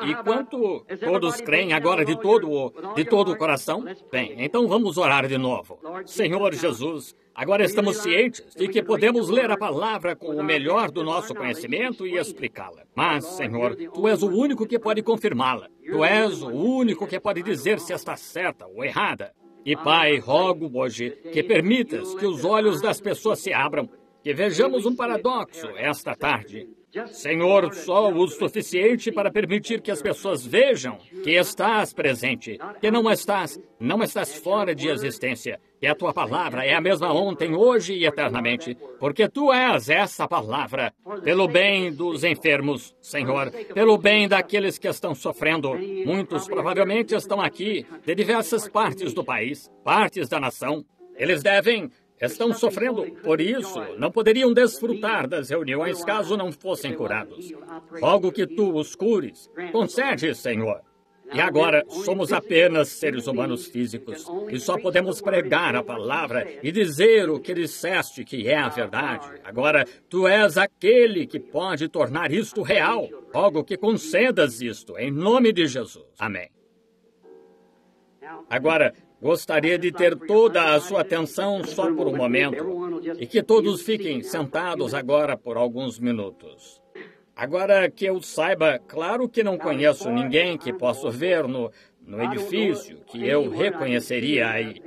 Speaker 1: e quanto todos creem agora de todo o coração? Bem, então vamos orar de novo. Senhor Jesus, agora estamos cientes de que podemos ler a palavra com o melhor do nosso conhecimento e explicá-la. Mas, Senhor, Tu és o único que pode confirmá-la. Tu és o único que pode dizer se está certa ou errada. E, Pai, rogo hoje que permitas que os olhos das pessoas se abram, que vejamos um paradoxo esta tarde. Senhor, só o suficiente para permitir que as pessoas vejam que estás presente, que não estás fora de existência, que a Tua palavra é a mesma ontem, hoje e eternamente, porque Tu és essa palavra, pelo bem dos enfermos, Senhor, pelo bem daqueles que estão sofrendo. Muitos provavelmente estão aqui de diversas partes do país, partes da nação. Eles estão sofrendo, por isso não poderiam desfrutar das reuniões caso não fossem curados. Rogo que Tu os cures. Concede, Senhor. E agora somos apenas seres humanos físicos e só podemos pregar a palavra e dizer o que disseste que é a verdade. Agora, Tu és aquele que pode tornar isto real. Rogo que concedas isto, em nome de Jesus. Amém. Agora, gostaria de ter toda a sua atenção só por um momento e que todos fiquem sentados agora por alguns minutos. Agora que eu saiba, claro que não conheço ninguém que possa ver no edifício que eu reconheceria aí.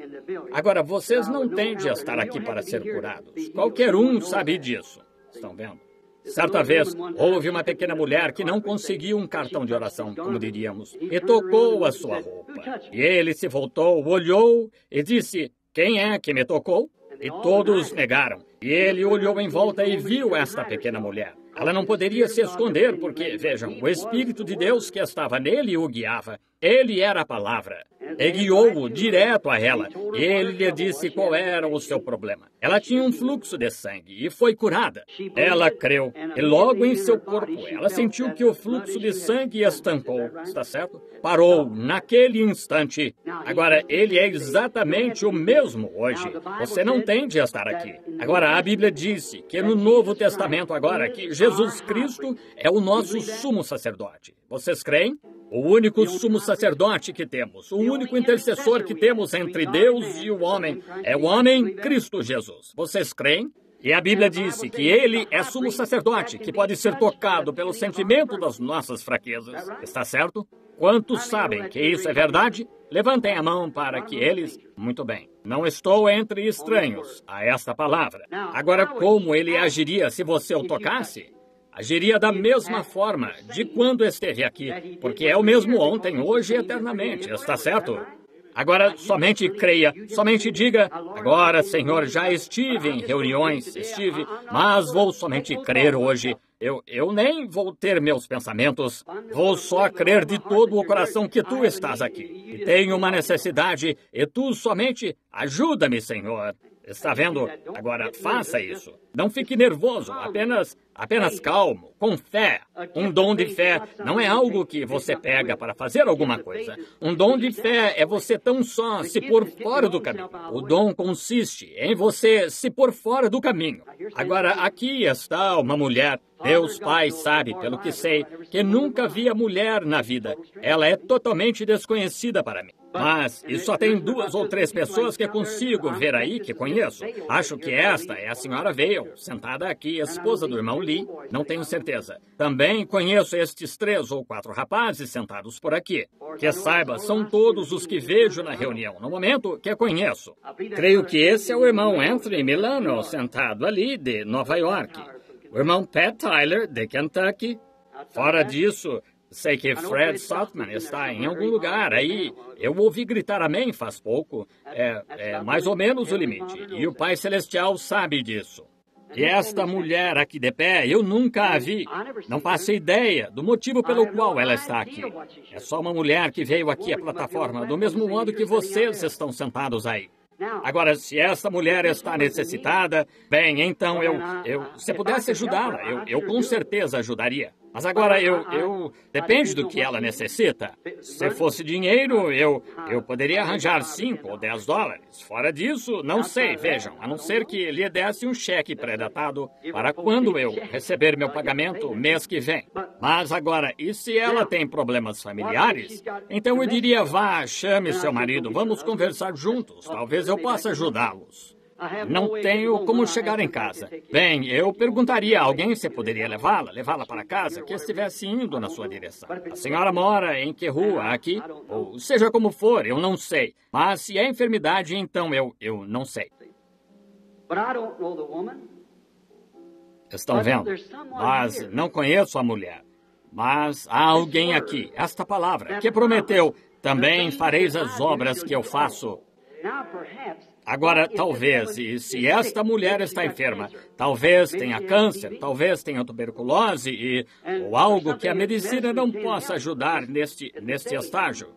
Speaker 1: Agora, vocês não têm de estar aqui para ser curados. Qualquer um sabe disso. Estão vendo? Certa vez, houve uma pequena mulher que não conseguiu um cartão de oração, como diríamos, e tocou a sua roupa. E ele se voltou, olhou e disse, quem é que me tocou? E todos negaram. E ele olhou em volta e viu esta pequena mulher. Ela não poderia se esconder, porque, vejam, o Espírito de Deus que estava nele o guiava. Ele era a palavra. E guiou-o direto a ela. E ele lhe disse qual era o seu problema. Ela tinha um fluxo de sangue e foi curada. Ela creu. E logo em seu corpo, ela sentiu que o fluxo de sangue estancou. Está certo? Parou naquele instante. Agora, ele é exatamente o mesmo hoje. Você não tem de estar aqui. Agora, a Bíblia disse que no Novo Testamento agora, que Jesus Cristo é o nosso sumo sacerdote. Vocês creem? O único sumo sacerdote que temos, o único intercessor que temos entre Deus e o homem, é o homem Cristo Jesus. Vocês creem? E a Bíblia disse que ele é sumo sacerdote, que pode ser tocado pelo sentimento das nossas fraquezas. Está certo? Quantos sabem que isso é verdade? Levantem a mão para que eles... Muito bem. Não estou entre estranhos a esta palavra. Agora, como ele agiria se você o tocasse? Agiria da mesma forma de quando esteve aqui, porque é o mesmo ontem, hoje e eternamente, está certo? Agora, somente creia, somente diga, agora, Senhor, já estive em reuniões, mas vou somente crer hoje. Eu nem vou ter meus pensamentos, vou só crer de todo o coração que tu estás aqui. E tenho uma necessidade, e tu somente ajuda-me, Senhor. Está vendo? Agora, faça isso. Não fique nervoso, apenas calmo, com fé. Um dom de fé não é algo que você pega para fazer alguma coisa. Um dom de fé é você tão só se pôr fora do caminho. O dom consiste em você se pôr fora do caminho. Agora, aqui está uma mulher. Deus Pai sabe, pelo que sei, que nunca vi a mulher na vida. Ela é totalmente desconhecida para mim. Mas, e só tem 2 ou 3 pessoas que consigo ver aí, que conheço. Acho que esta é a senhora Vail, sentada aqui, esposa do irmão Lee. Não tenho certeza. Também conheço estes 3 ou 4 rapazes sentados por aqui. Que saiba, são todos os que vejo na reunião, no momento que conheço. Creio que esse é o irmão Anthony Milano, sentado ali, de Nova York. O irmão Pat Tyler, de Kentucky. Fora disso... Sei que Fred Saltman está em algum lugar aí. Eu ouvi gritar amém faz pouco. É mais ou menos o limite. E o Pai Celestial sabe disso. E esta mulher aqui de pé, eu nunca a vi. Não faço ideia do motivo pelo qual ela está aqui. É só uma mulher que veio aqui à plataforma, do mesmo modo que vocês estão sentados aí. Agora, se essa mulher está necessitada, bem, então se pudesse ajudá-la, eu com certeza ajudaria. Mas agora depende do que ela necessita. Se fosse dinheiro, eu poderia arranjar 5 ou 10 dólares. Fora disso, não sei, vejam, a não ser que lhe desse um cheque pré-datado para quando eu receber meu pagamento mês que vem. Mas agora, e se ela tem problemas familiares? Então eu diria, vá, chame seu marido, vamos conversar juntos, talvez eu possa ajudá-los. Não tenho como chegar em casa. Bem, eu perguntaria a alguém se poderia levá-la para casa, que estivesse indo na sua direção. A senhora mora em que rua? Aqui? Ou seja como for, eu não sei. Mas se é enfermidade, então eu não sei. Estão vendo? Mas não conheço a mulher. Mas há alguém aqui, esta palavra, que prometeu, também fareis as obras que eu faço. Agora, talvez, e se esta mulher está enferma, talvez tenha câncer, talvez tenha tuberculose ou algo que a medicina não possa ajudar neste estágio.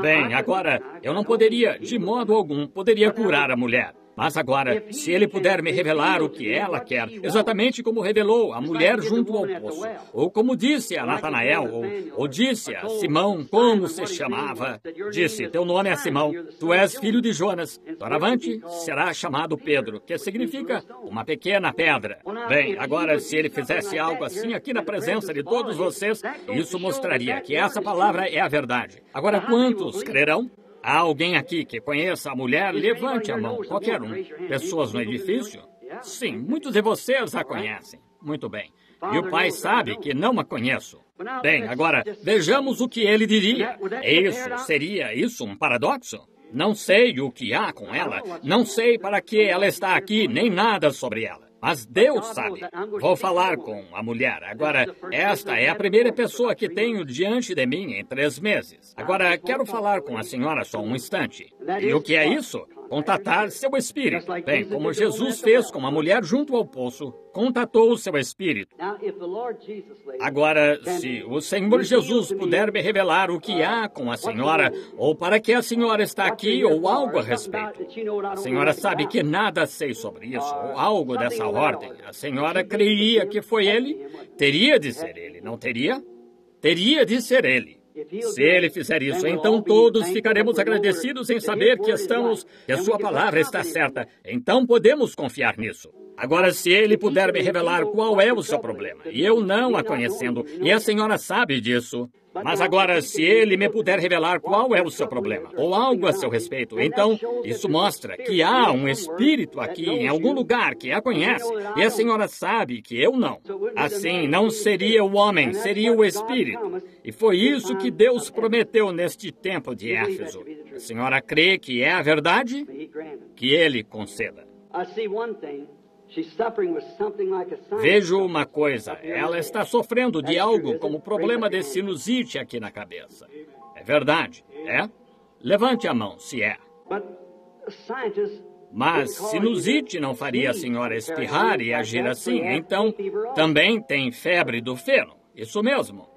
Speaker 1: Bem, agora, eu não poderia, de modo algum, curar a mulher. Mas agora, se ele puder me revelar o que ela quer, exatamente como revelou a mulher junto ao poço, ou como disse a Natanael, ou disse a Simão, como se chamava, disse, teu nome é Simão, tu és filho de Jonas, doravante será chamado Pedro, que significa uma pequena pedra. Bem, agora, se ele fizesse algo assim aqui na presença de todos vocês, isso mostraria que essa palavra é a verdade. Agora, quantos crerão? Há alguém aqui que conheça a mulher? Levante a mão, qualquer um. Pessoas no edifício? Sim, muitos de vocês a conhecem. Muito bem. E o pai sabe que não a conheço. Bem, agora, vejamos o que ele diria. Seria isso um paradoxo? Não sei o que há com ela, não sei para que ela está aqui, nem nada sobre ela. Mas Deus sabe. Vou falar com a mulher. Agora, esta é a primeira pessoa que tenho diante de mim em 3 meses. Agora, quero falar com a senhora só um instante. E o que é isso? Contatar seu espírito. Bem, como Jesus fez com a mulher junto ao poço, contatou o seu espírito. Agora, se o Senhor Jesus puder me revelar o que há com a senhora, ou para que a senhora está aqui, ou algo a respeito. A senhora sabe que nada sei sobre isso, ou algo dessa ordem. A senhora creria que foi ele? Teria de ser ele, não teria? Teria de ser ele. Se ele fizer isso, então todos ficaremos agradecidos em saber que a sua palavra está certa. Então podemos confiar nisso. Agora, se ele puder me revelar qual é o seu problema, e eu não a conhecendo, e a senhora sabe disso, mas agora, se ele me puder revelar qual é o seu problema, ou algo a seu respeito, então isso mostra que há um espírito aqui em algum lugar que a conhece, e a senhora sabe que eu não. Assim, não seria o homem, seria o espírito. E foi isso que Deus prometeu neste templo de Éfeso. A senhora crê que é a verdade? Que ele conceda. Vejo uma coisa, ela está sofrendo de algo como problema de sinusite aqui na cabeça. É verdade, é? Levante a mão, se é. Mas sinusite não faria a senhora espirrar e agir assim, então também tem febre do feno. Isso mesmo.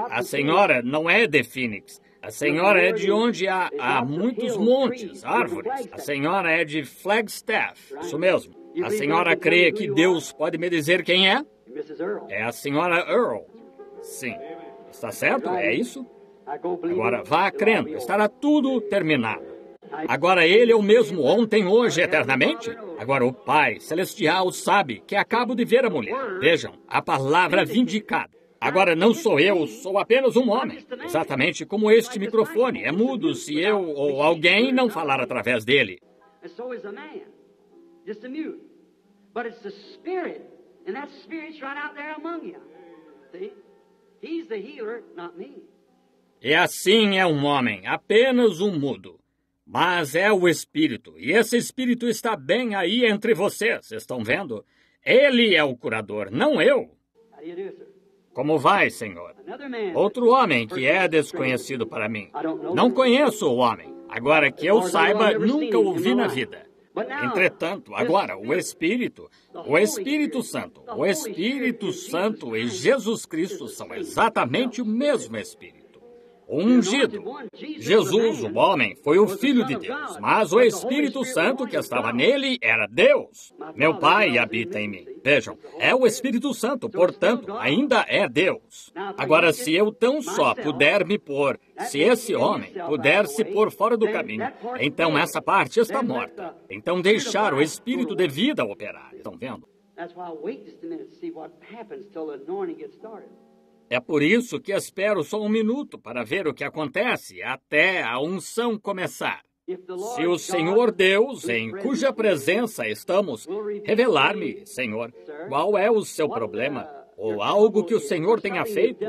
Speaker 1: A senhora não é de Phoenix. A senhora é de onde há muitos montes, árvores. A senhora é de Flagstaff. Isso mesmo. A senhora crê que Deus pode me dizer quem é? É a senhora Earl. Sim. Está certo? É isso? Agora vá crendo. Estará tudo terminado. Agora ele é o mesmo ontem, hoje, eternamente? Agora o Pai Celestial sabe que acabo de ver a mulher. Vejam, a palavra vindicada. Agora não sou eu, sou apenas um homem. Exatamente como este microfone. É mudo se eu ou alguém não falar através dele. E assim é um homem, apenas um mudo. Mas é o Espírito, e esse Espírito está bem aí entre vocês, estão vendo? Ele é o curador, não eu. Como vai, Senhor? Outro homem que é desconhecido para mim. Não conheço o homem. Agora que eu saiba, nunca o vi na vida. Entretanto, agora, o Espírito Santo e Jesus Cristo são exatamente o mesmo Espírito. O ungido. Jesus, o homem, foi o Filho de Deus, mas o Espírito Santo que estava nele era Deus. Meu Pai habita em mim. Vejam, é o Espírito Santo, portanto, ainda é Deus. Agora, se eu tão só puder me pôr, se esse homem puder se pôr fora do caminho, então essa parte está morta. Então deixar o Espírito de vida operar. Estão vendo? É por isso que espero só um minuto para ver o que acontece até a unção começar. Se o Senhor Deus, em cuja presença estamos, revelar-me, Senhor, qual é o seu problema, ou algo que o Senhor tenha feito,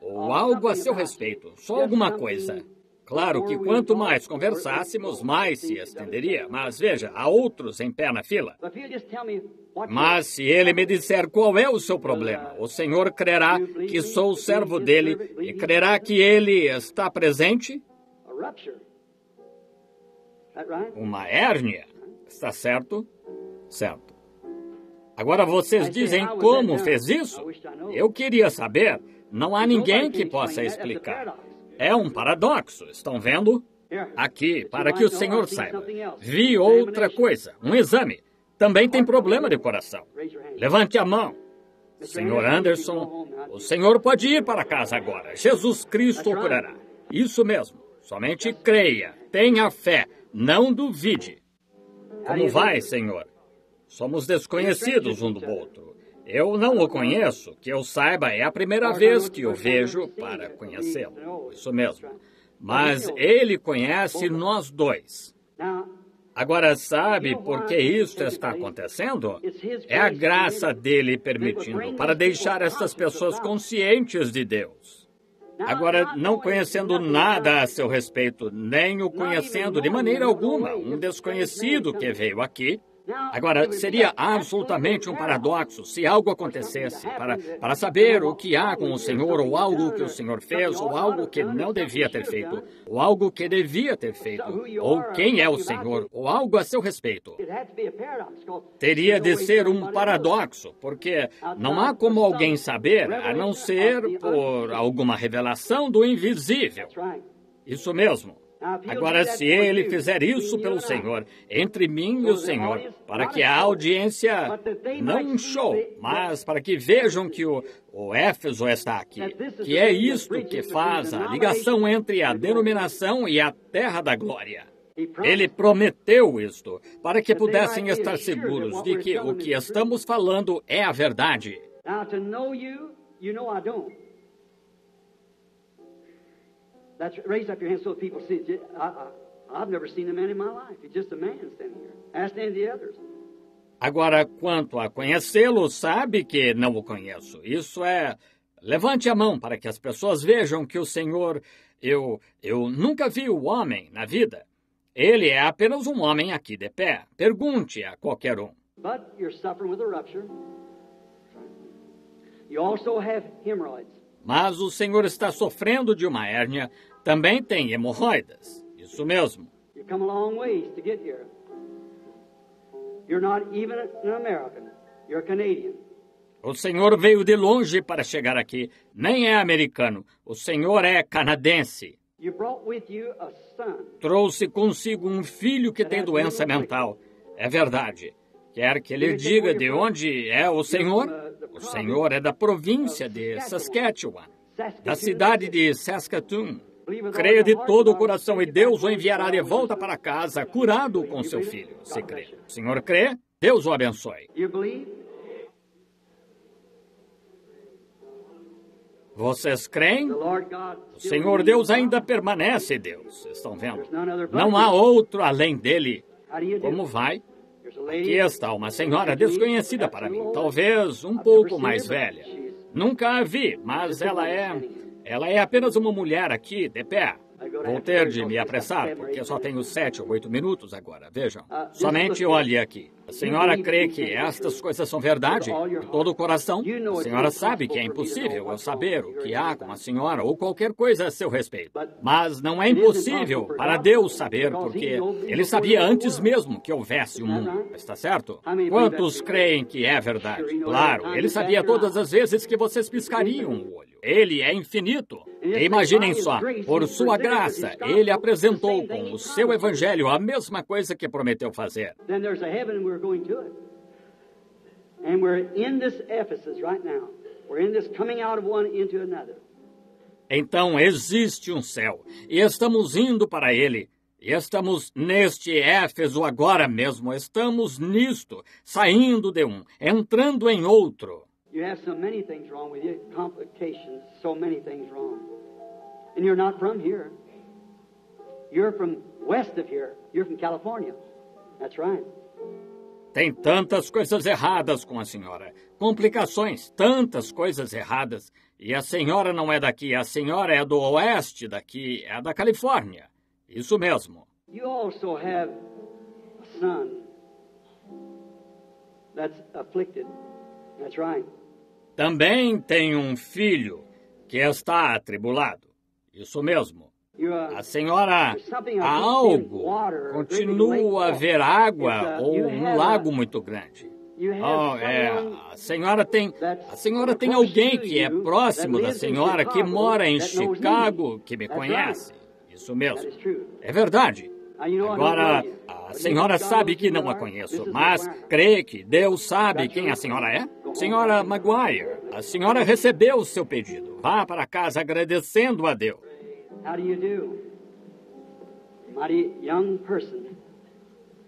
Speaker 1: ou algo a seu respeito, só alguma coisa. Claro que quanto mais conversássemos, mais se estenderia, mas veja, há outros em pé na fila. Mas se ele me disser qual é o seu problema, o Senhor crerá que sou o servo dele e crerá que ele está presente? Uma hérnia. Está certo? Certo. Agora vocês dizem como fez isso? Eu queria saber. Não há ninguém que possa explicar. É um paradoxo, estão vendo? Aqui, para que o Senhor saiba. Vi outra coisa, um exame. Também tem problema de coração. Levante a mão. Senhor Anderson, o senhor pode ir para casa agora. Jesus Cristo o curará. Isso mesmo. Somente creia. Tenha fé. Não duvide. Como vai, Senhor? Somos desconhecidos um do outro. Eu não o conheço. Que eu saiba, é a primeira vez que o vejo para conhecê-lo. Isso mesmo. Mas ele conhece nós dois. Agora, sabe por que isso está acontecendo? É a graça dele permitindo, para deixar essas pessoas conscientes de Deus. Agora, não conhecendo nada a seu respeito, nem o conhecendo de maneira alguma, um desconhecido que veio aqui. Agora, seria absolutamente um paradoxo se algo acontecesse para saber o que há com o Senhor, ou algo que o Senhor fez, ou algo que não devia ter feito, ou algo que devia ter feito, ou quem é o Senhor, ou algo a seu respeito. Teria de ser um paradoxo, porque não há como alguém saber, a não ser por alguma revelação do invisível. Isso mesmo. Agora, se ele fizer isso pelo Senhor, entre mim e o Senhor, para que a audiência, não um show, mas para que vejam que o Éfeso está aqui, que é isto que faz a ligação entre a denominação e a terra da glória. Ele prometeu isto, para que pudessem estar seguros de que o que estamos falando é a verdade. Raise up your hands so that people see it. I've never seen a man in my life. He's just a man standing here. Ask any of the others. Agora, quanto a conhecê-lo, sabe que não o conheço. Isso é Levante a mão para que as pessoas vejam que o Senhor... Eu nunca vi o homem na vida. Ele é apenas um homem aqui de pé. Pergunte a qualquer um.
Speaker 2: But you're suffering with a rupture. You also have hemorrhoids.
Speaker 1: Mas o Senhor está sofrendo de uma hérnia. Também tem hemorroidas. Isso mesmo.
Speaker 2: You come a long ways to get here. You're not even an American. You're a Canadian.
Speaker 1: O Senhor veio de longe para chegar aqui. Nem é americano. O Senhor é canadense.
Speaker 2: You brought with you a son.
Speaker 1: Trouxe consigo um filho que tem doença mental. É verdade. Quer que ele diga de onde é o Senhor? O Senhor é da província de Saskatchewan, da cidade de Saskatoon. Creia de todo o coração e Deus o enviará de volta para casa, curado com seu filho, se crê. O Senhor crê? Deus o abençoe.
Speaker 2: You believe?
Speaker 1: Vocês creem?
Speaker 2: The Lord God
Speaker 1: O
Speaker 2: still
Speaker 1: Senhor
Speaker 2: remains
Speaker 1: Deus
Speaker 2: God.
Speaker 1: ainda permanece Deus. Estão vendo?
Speaker 2: There's none other but
Speaker 1: Não há
Speaker 2: Him.
Speaker 1: outro além dele.
Speaker 2: How do you do?
Speaker 1: Como vai?
Speaker 2: There's a
Speaker 1: Aqui
Speaker 2: lady.
Speaker 1: está uma senhora desconhecida para mim, talvez um pouco mais velha. Nunca a vi, mas ela é apenas uma mulher aqui, de pé. Vou ter de me apressar, porque só tenho 7 ou 8 minutos agora. Vejam, somente olhe aqui. A senhora crê que estas coisas são verdade? De todo o coração? A senhora sabe que é impossível eu saber o que há com a senhora ou qualquer coisa a seu respeito. Mas não é impossível para Deus saber, porque Ele sabia antes mesmo que houvesse um mundo. Está certo? Quantos creem que é verdade? Claro, Ele sabia todas as vezes que vocês piscariam o olho. Ele é infinito. E imaginem só, por sua graça, Ele apresentou com o seu evangelho a mesma coisa que prometeu fazer.
Speaker 2: Then there's a heaven and we're going to it. And we're in this Ephesus right now. We're in this coming out of one into another.
Speaker 1: Então existe um céu, e estamos indo para ele. E estamos neste Éfeso agora mesmo, estamos nisto, saindo de um, entrando em outro.
Speaker 2: You have so many things wrong with you, complications, so many things wrong. And you're not from here. You're from west of here. You're from California. That's right.
Speaker 1: Tem tantas coisas erradas com a senhora, complicações, tantas coisas erradas. E a senhora não é daqui, a senhora é do oeste daqui, é da Califórnia. Isso mesmo.
Speaker 2: You also have a son that's afflicted. That's right.
Speaker 1: Também tem um filho que está atribulado. Isso mesmo. A senhora, há algo, continua a haver água ou um lago muito grande. A senhora tem alguém que é próximo da senhora, que mora em Chicago, que me conhece. Isso mesmo. É verdade. Agora, a senhora sabe que não a conheço, mas crê que Deus sabe quem a senhora é? Senhora Maguire, a senhora recebeu o seu pedido. Vá para casa agradecendo a Deus.
Speaker 2: How do you do? Mighty young person.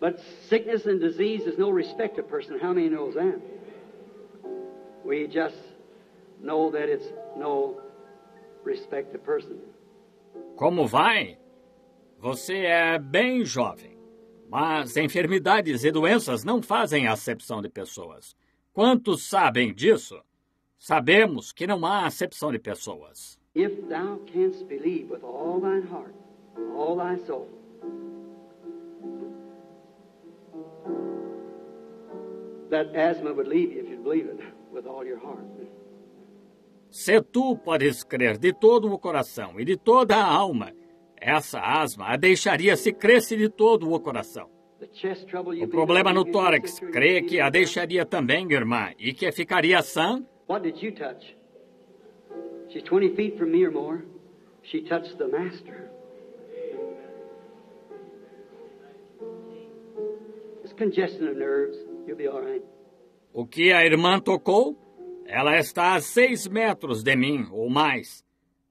Speaker 2: But sickness and disease is no respect of person. How many knows that? We just know that it's no respect of person.
Speaker 1: Como vai? Você é bem jovem, mas enfermidades e doenças não fazem acepção de pessoas. Quantos sabem disso? Sabemos que não há acepção de pessoas.
Speaker 2: If thou canst believe with all thine heart, all thy soul, that asthma would leave you if you believe it with all your heart.
Speaker 1: Se tu podes crer de todo o coração e de toda a alma, essa asma a deixaria se cresce de todo o coração.
Speaker 2: The chest trouble you
Speaker 1: O problema no tórax, crê que a deixaria também, irmã, e que ficaria sã?
Speaker 2: What did you touch? She's 20 feet from me or more. She touched the Master. It's congestion of nerves. You'll be all right.
Speaker 1: O que a irmã tocou? Ela está a 6 metros de mim, ou mais.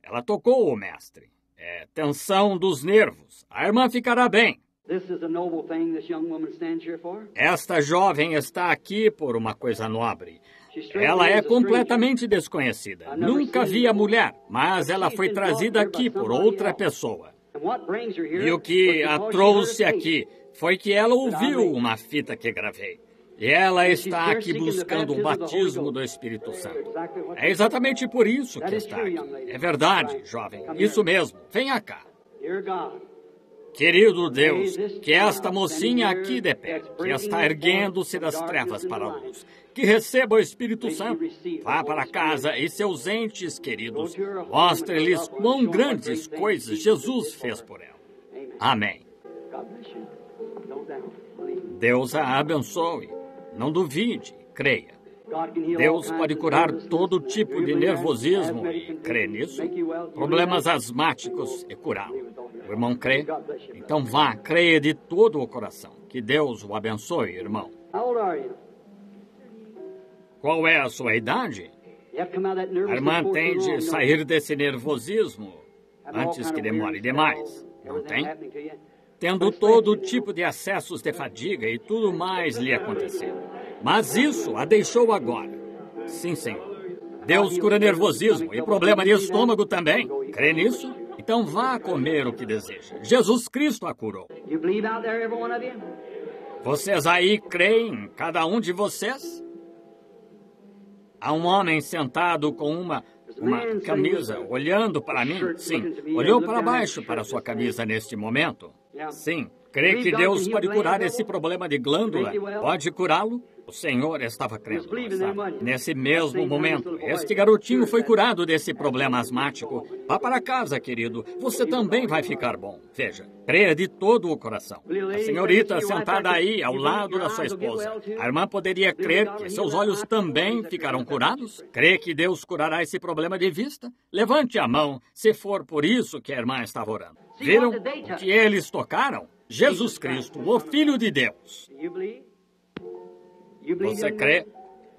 Speaker 1: Ela tocou o mestre. É tensão dos nervos. A irmã ficará bem.
Speaker 2: This is a noble thing this young woman stands here for.
Speaker 1: Esta jovem está aqui por uma coisa nobre. Ela é completamente desconhecida. Nunca vi a mulher, mas ela foi trazida aqui por outra pessoa.
Speaker 2: And what brings her here
Speaker 1: E o que
Speaker 2: was
Speaker 1: a
Speaker 2: because she
Speaker 1: trouxe
Speaker 2: heard me.
Speaker 1: aqui foi que ela ouviu uma fita que gravei. E ela está aqui buscando o batismo do Espírito Santo. É exatamente por isso que está aqui. É verdade, jovem. Isso mesmo. Venha cá. Querido Deus, que esta mocinha aqui de pé, que está erguendo-se das trevas para a luz, que receba o Espírito Santo, vá para casa e seus entes queridos, mostre-lhes quão grandes coisas Jesus fez por ela. Amém. Deus a abençoe. Não duvide, creia. Deus pode curar todo tipo de nervosismo e crê nisso. Problemas asmáticos e curá-lo. O irmão crê? Então vá, creia de todo o coração. Que Deus o abençoe, irmão. Qual é a sua idade? A irmã tem de sair desse nervosismo antes que demore demais. Não tem? Tendo todo tipo de acessos de fadiga e tudo mais lhe aconteceu. Mas isso a deixou agora. Sim, Senhor. Deus cura nervosismo e problema de estômago também. Crê nisso? Então vá comer o que deseja. Jesus Cristo a curou. Vocês aí creem, cada um de vocês? Há um homem sentado com uma camisa, olhando para mim. Sim, olhou para baixo para sua camisa neste momento. Sim, crê que Deus pode curar esse problema de glândula? Pode curá-lo? O Senhor estava crendo, sabe? Nesse mesmo momento, este garotinho foi curado desse problema asmático. Vá para casa, querido. Você também vai ficar bom. Veja, creia de todo o coração. A senhorita sentada aí, ao lado da sua esposa. A irmã poderia crer que seus olhos também ficarão curados? Crê que Deus curará esse problema de vista? Levante a mão, se for por isso que a irmã estava orando. Viram o que eles tocaram? Jesus Cristo, o Filho de Deus. Você crê?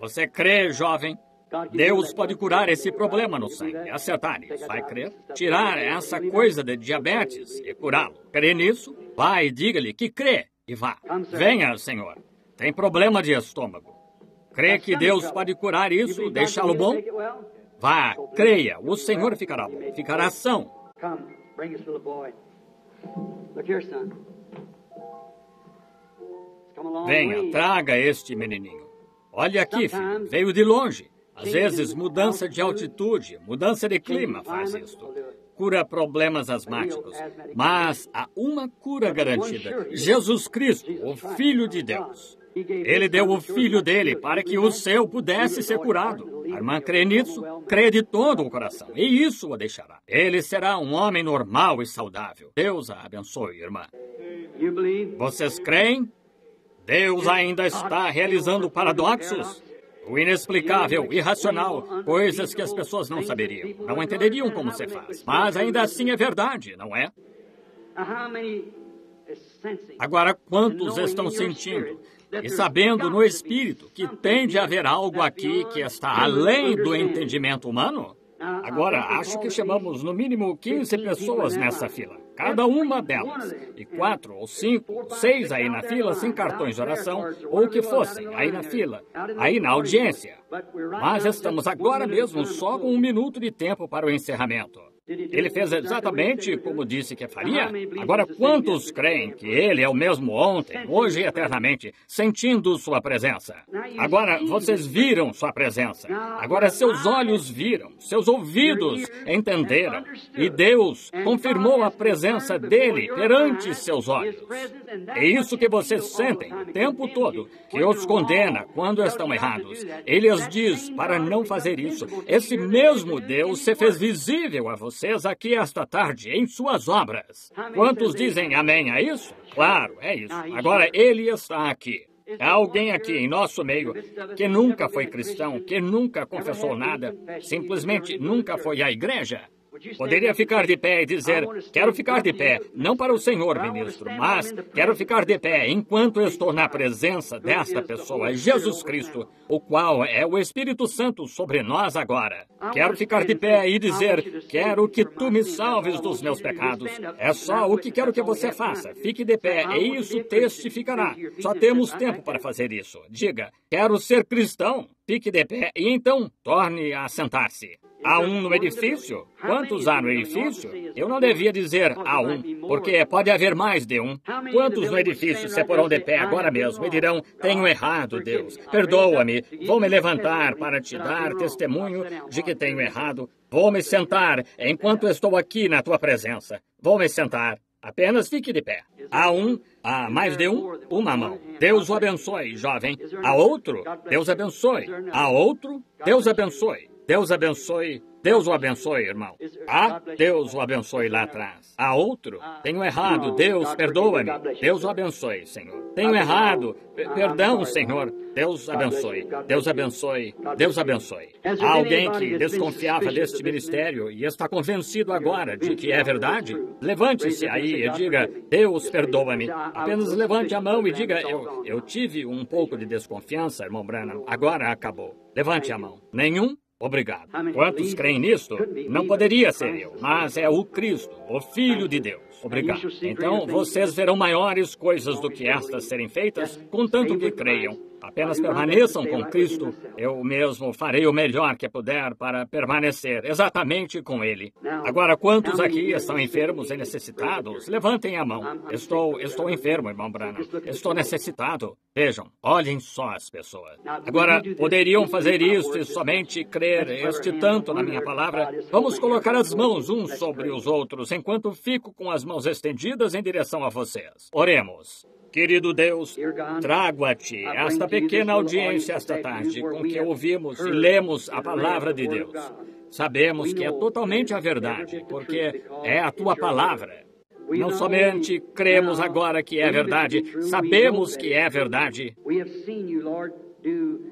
Speaker 1: Você crê, jovem? Deus pode curar esse problema no sangue, acertar isso. Vai crer? Tirar essa coisa de diabetes e curá-lo. Crê nisso? Vai e diga-lhe que crê e vá. Venha, Senhor. Tem problema de estômago. Crê que Deus pode curar isso, deixá-lo bom? Vá, creia. O Senhor ficará bom. Ficará são. Venha, traga este menininho. Olha aqui, filho, veio de longe. Às vezes, mudança de altitude, mudança de clima faz isto. Cura problemas asmáticos. Mas há uma cura garantida. Jesus Cristo, o Filho de Deus. Ele deu o Filho dele para que o seu pudesse ser curado. A irmã crê nisso? Crê de todo o coração. E isso o deixará. Ele será um homem normal e saudável. Deus a abençoe, irmã. Vocês creem? Deus ainda está realizando paradoxos, o inexplicável, irracional, coisas que as pessoas não saberiam, não entenderiam como se faz. Mas ainda assim é verdade, não é? Agora, quantos estão sentindo e sabendo no Espírito que tem de haver algo aqui que está além do entendimento humano? Agora, acho que chamamos no mínimo 15 pessoas nessa fila. Cada uma delas. E 4 ou 5 ou 6 aí na fila sem cartões de oração, ou o que fossem, aí na fila, aí na audiência. Mas estamos agora mesmo só com 1 minuto de tempo para o encerramento. Ele fez exatamente como disse que faria. Agora, quantos creem que Ele é o mesmo ontem, hoje e eternamente, sentindo sua presença? Agora, vocês viram sua presença. Agora, seus olhos viram, seus ouvidos entenderam. E Deus confirmou a presença dEle perante seus olhos. É isso que vocês sentem o tempo todo, que os condena quando estão errados. Ele os diz para não fazer isso. Esse mesmo Deus se fez visível a vocês aqui esta tarde, em suas obras. Quantos dizem amém a isso? Claro, é isso. Agora, Ele está aqui. Há alguém aqui em nosso meio que nunca foi cristão, que nunca confessou nada, simplesmente nunca foi à igreja? Poderia ficar de pé e dizer, quero ficar de pé, não para o Senhor, ministro, mas quero ficar de pé enquanto eu estou na presença desta pessoa, Jesus Cristo, o qual é o Espírito Santo sobre nós agora. Quero ficar de pé e dizer, quero que tu me salves dos meus pecados. É só o que quero que você faça. Fique de pé e isso testificará. Só temos tempo para fazer isso. Diga, quero ser cristão. fique de pé e então torne a sentar-se. Há um no edifício? Quantos há no edifício? Eu não devia dizer há um, porque pode haver mais de um. Quantos no edifício se porão de pé agora mesmo e dirão, tenho errado, Deus, perdoa-me, vou me levantar para te dar testemunho de que tenho errado, vou me sentar enquanto estou aqui na tua presença. Vou me sentar. Apenas fique de pé. Há um, há mais de um, uma mão. Deus o abençoe, jovem. Há outro, Deus abençoe. Há outro, Deus abençoe. Deus abençoe. Deus o abençoe, irmão. Deus o abençoe lá atrás. Há outro? Tenho errado. Deus, perdoa-me. Deus o abençoe, Senhor. Tenho errado. Perdão, Senhor. Deus abençoe. Deus abençoe. Deus abençoe. Há alguém que desconfiava deste ministério e está convencido agora de que é verdade? Levante-se aí e diga, Deus, perdoa-me. Apenas levante a mão e diga, eu tive um pouco de desconfiança, irmão Branham. Agora acabou. Levante a mão. Nenhum? Obrigado. Quantos creem nisto? Não poderia ser eu, mas é o Cristo, o Filho de Deus. Obrigado. Então, vocês verão maiores coisas do que estas serem feitas, contanto que creiam. Apenas permaneçam com Cristo. Eu mesmo farei o melhor que puder para permanecer exatamente com Ele. Agora, quantos aqui estão enfermos e necessitados? Levantem a mão. Estou enfermo, irmão Branham. Estou necessitado. Vejam, olhem só as pessoas. Agora, poderiam fazer isto e somente crer este tanto na minha palavra? Vamos colocar as mãos uns sobre os outros enquanto fico com as mãos estendidas em direção a vocês. Oremos. Querido Deus, trago a Ti esta pequena audiência esta tarde com que ouvimos e lemos a palavra de Deus. Sabemos que é totalmente a verdade, porque é a Tua palavra. Não somente cremos agora que é verdade, sabemos que é verdade.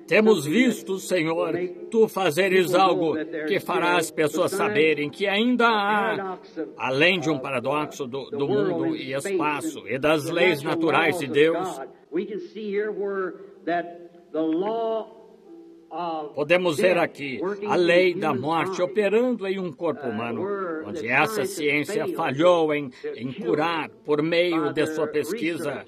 Speaker 1: Temos visto, Senhor, Tu fazeres algo que fará as pessoas saberem que ainda há, além de um paradoxo do mundo e espaço e das leis naturais de Deus, podemos ver aqui a lei da morte operando em um corpo humano, onde essa ciência falhou em curar por meio de sua pesquisa.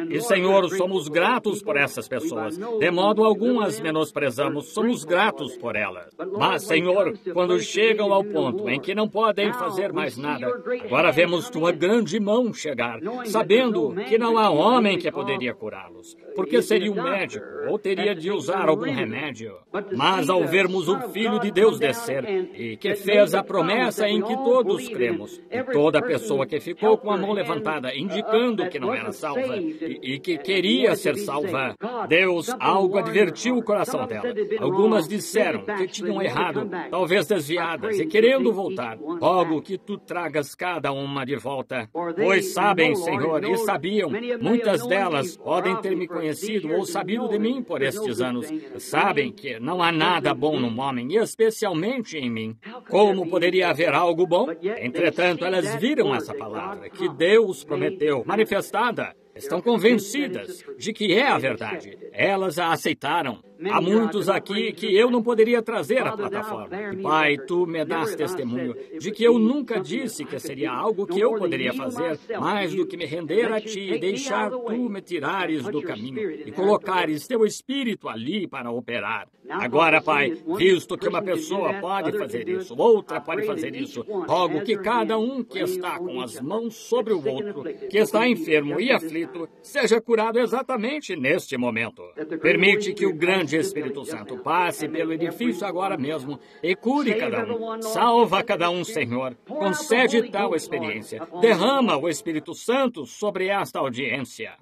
Speaker 1: E, Senhor, somos gratos por essas pessoas. De modo algum as menosprezamos, somos gratos por elas. Mas, Senhor, quando chegam ao ponto em que não podem fazer mais nada, agora vemos Tua grande mão chegar, sabendo que não há homem que poderia curá-los, porque seria um médico ou teria de usar algum remédio. Mas ao vermos o Filho de Deus descer, e que fez a promessa em que todos cremos, e toda pessoa que ficou com a mão levantada, indicando que não era salva, e que queria ser salva, Deus algo advertiu o coração dela. Algumas disseram que tinham errado, talvez desviadas, e querendo voltar. Rogo que Tu tragas cada uma de volta. Pois sabem, Senhor, e sabiam, muitas delas podem ter me conhecido ou sabido de mim por estes anos. Sabem que não há nada bom no homem, e especialmente em mim. Como poderia haver algo bom? Entretanto, elas viram essa palavra que Deus prometeu, manifestada. Estão convencidas de que é a verdade. Elas a aceitaram. Há muitos aqui que eu não poderia trazer à plataforma. E, Pai, Tu me dás testemunho de que eu nunca disse que seria algo que eu poderia fazer, mais do que me render a Ti e deixar Tu me tirares do caminho e colocares Teu Espírito ali para operar. Agora, Pai, visto que uma pessoa pode fazer isso, outra pode fazer isso, rogo que cada um que está com as mãos sobre o outro, que está enfermo e aflito, seja curado exatamente neste momento. Permite que o grande Espírito Santo passe pelo edifício agora mesmo e cure cada um. Salva cada um, Senhor. Concede tal experiência. Derrama o Espírito Santo sobre esta audiência.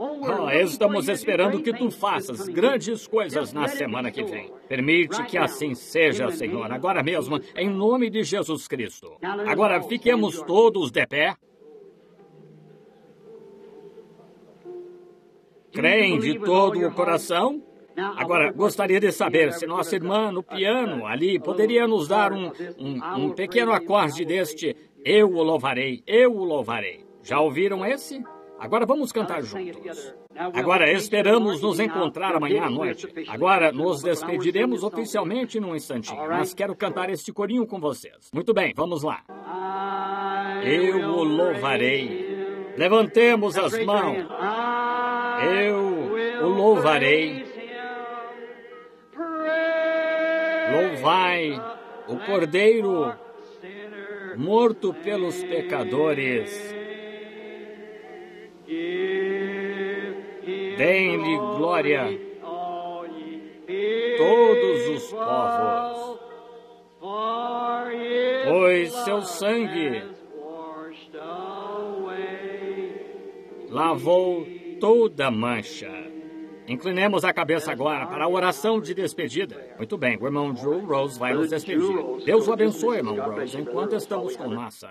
Speaker 1: Estamos esperando que Tu faças grandes coisas na semana que vem. Permite que assim seja, Senhor, agora mesmo, em nome de Jesus Cristo. Agora fiquemos todos de pé. Creem de todo o coração? Agora, gostaria de saber se nossa irmã no piano ali poderia nos dar um pequeno acorde deste Eu o louvarei, eu o louvarei. Já ouviram esse? Agora vamos cantar juntos. Agora esperamos nos encontrar amanhã à noite. Agora nos despediremos oficialmente num instantinho, mas quero cantar este corinho com vocês. Muito bem, vamos lá. Eu o louvarei. Levantemos as mãos. Eu o louvarei. Louvai o Cordeiro morto pelos pecadores. Deem-lhe glória todos os povos, pois seu sangue lavou toda mancha. Inclinemos a cabeça agora para a oração de despedida. Muito bem, o irmão Drew Rose vai nos despedir. Deus o abençoe, irmão Rose, enquanto estamos com massa.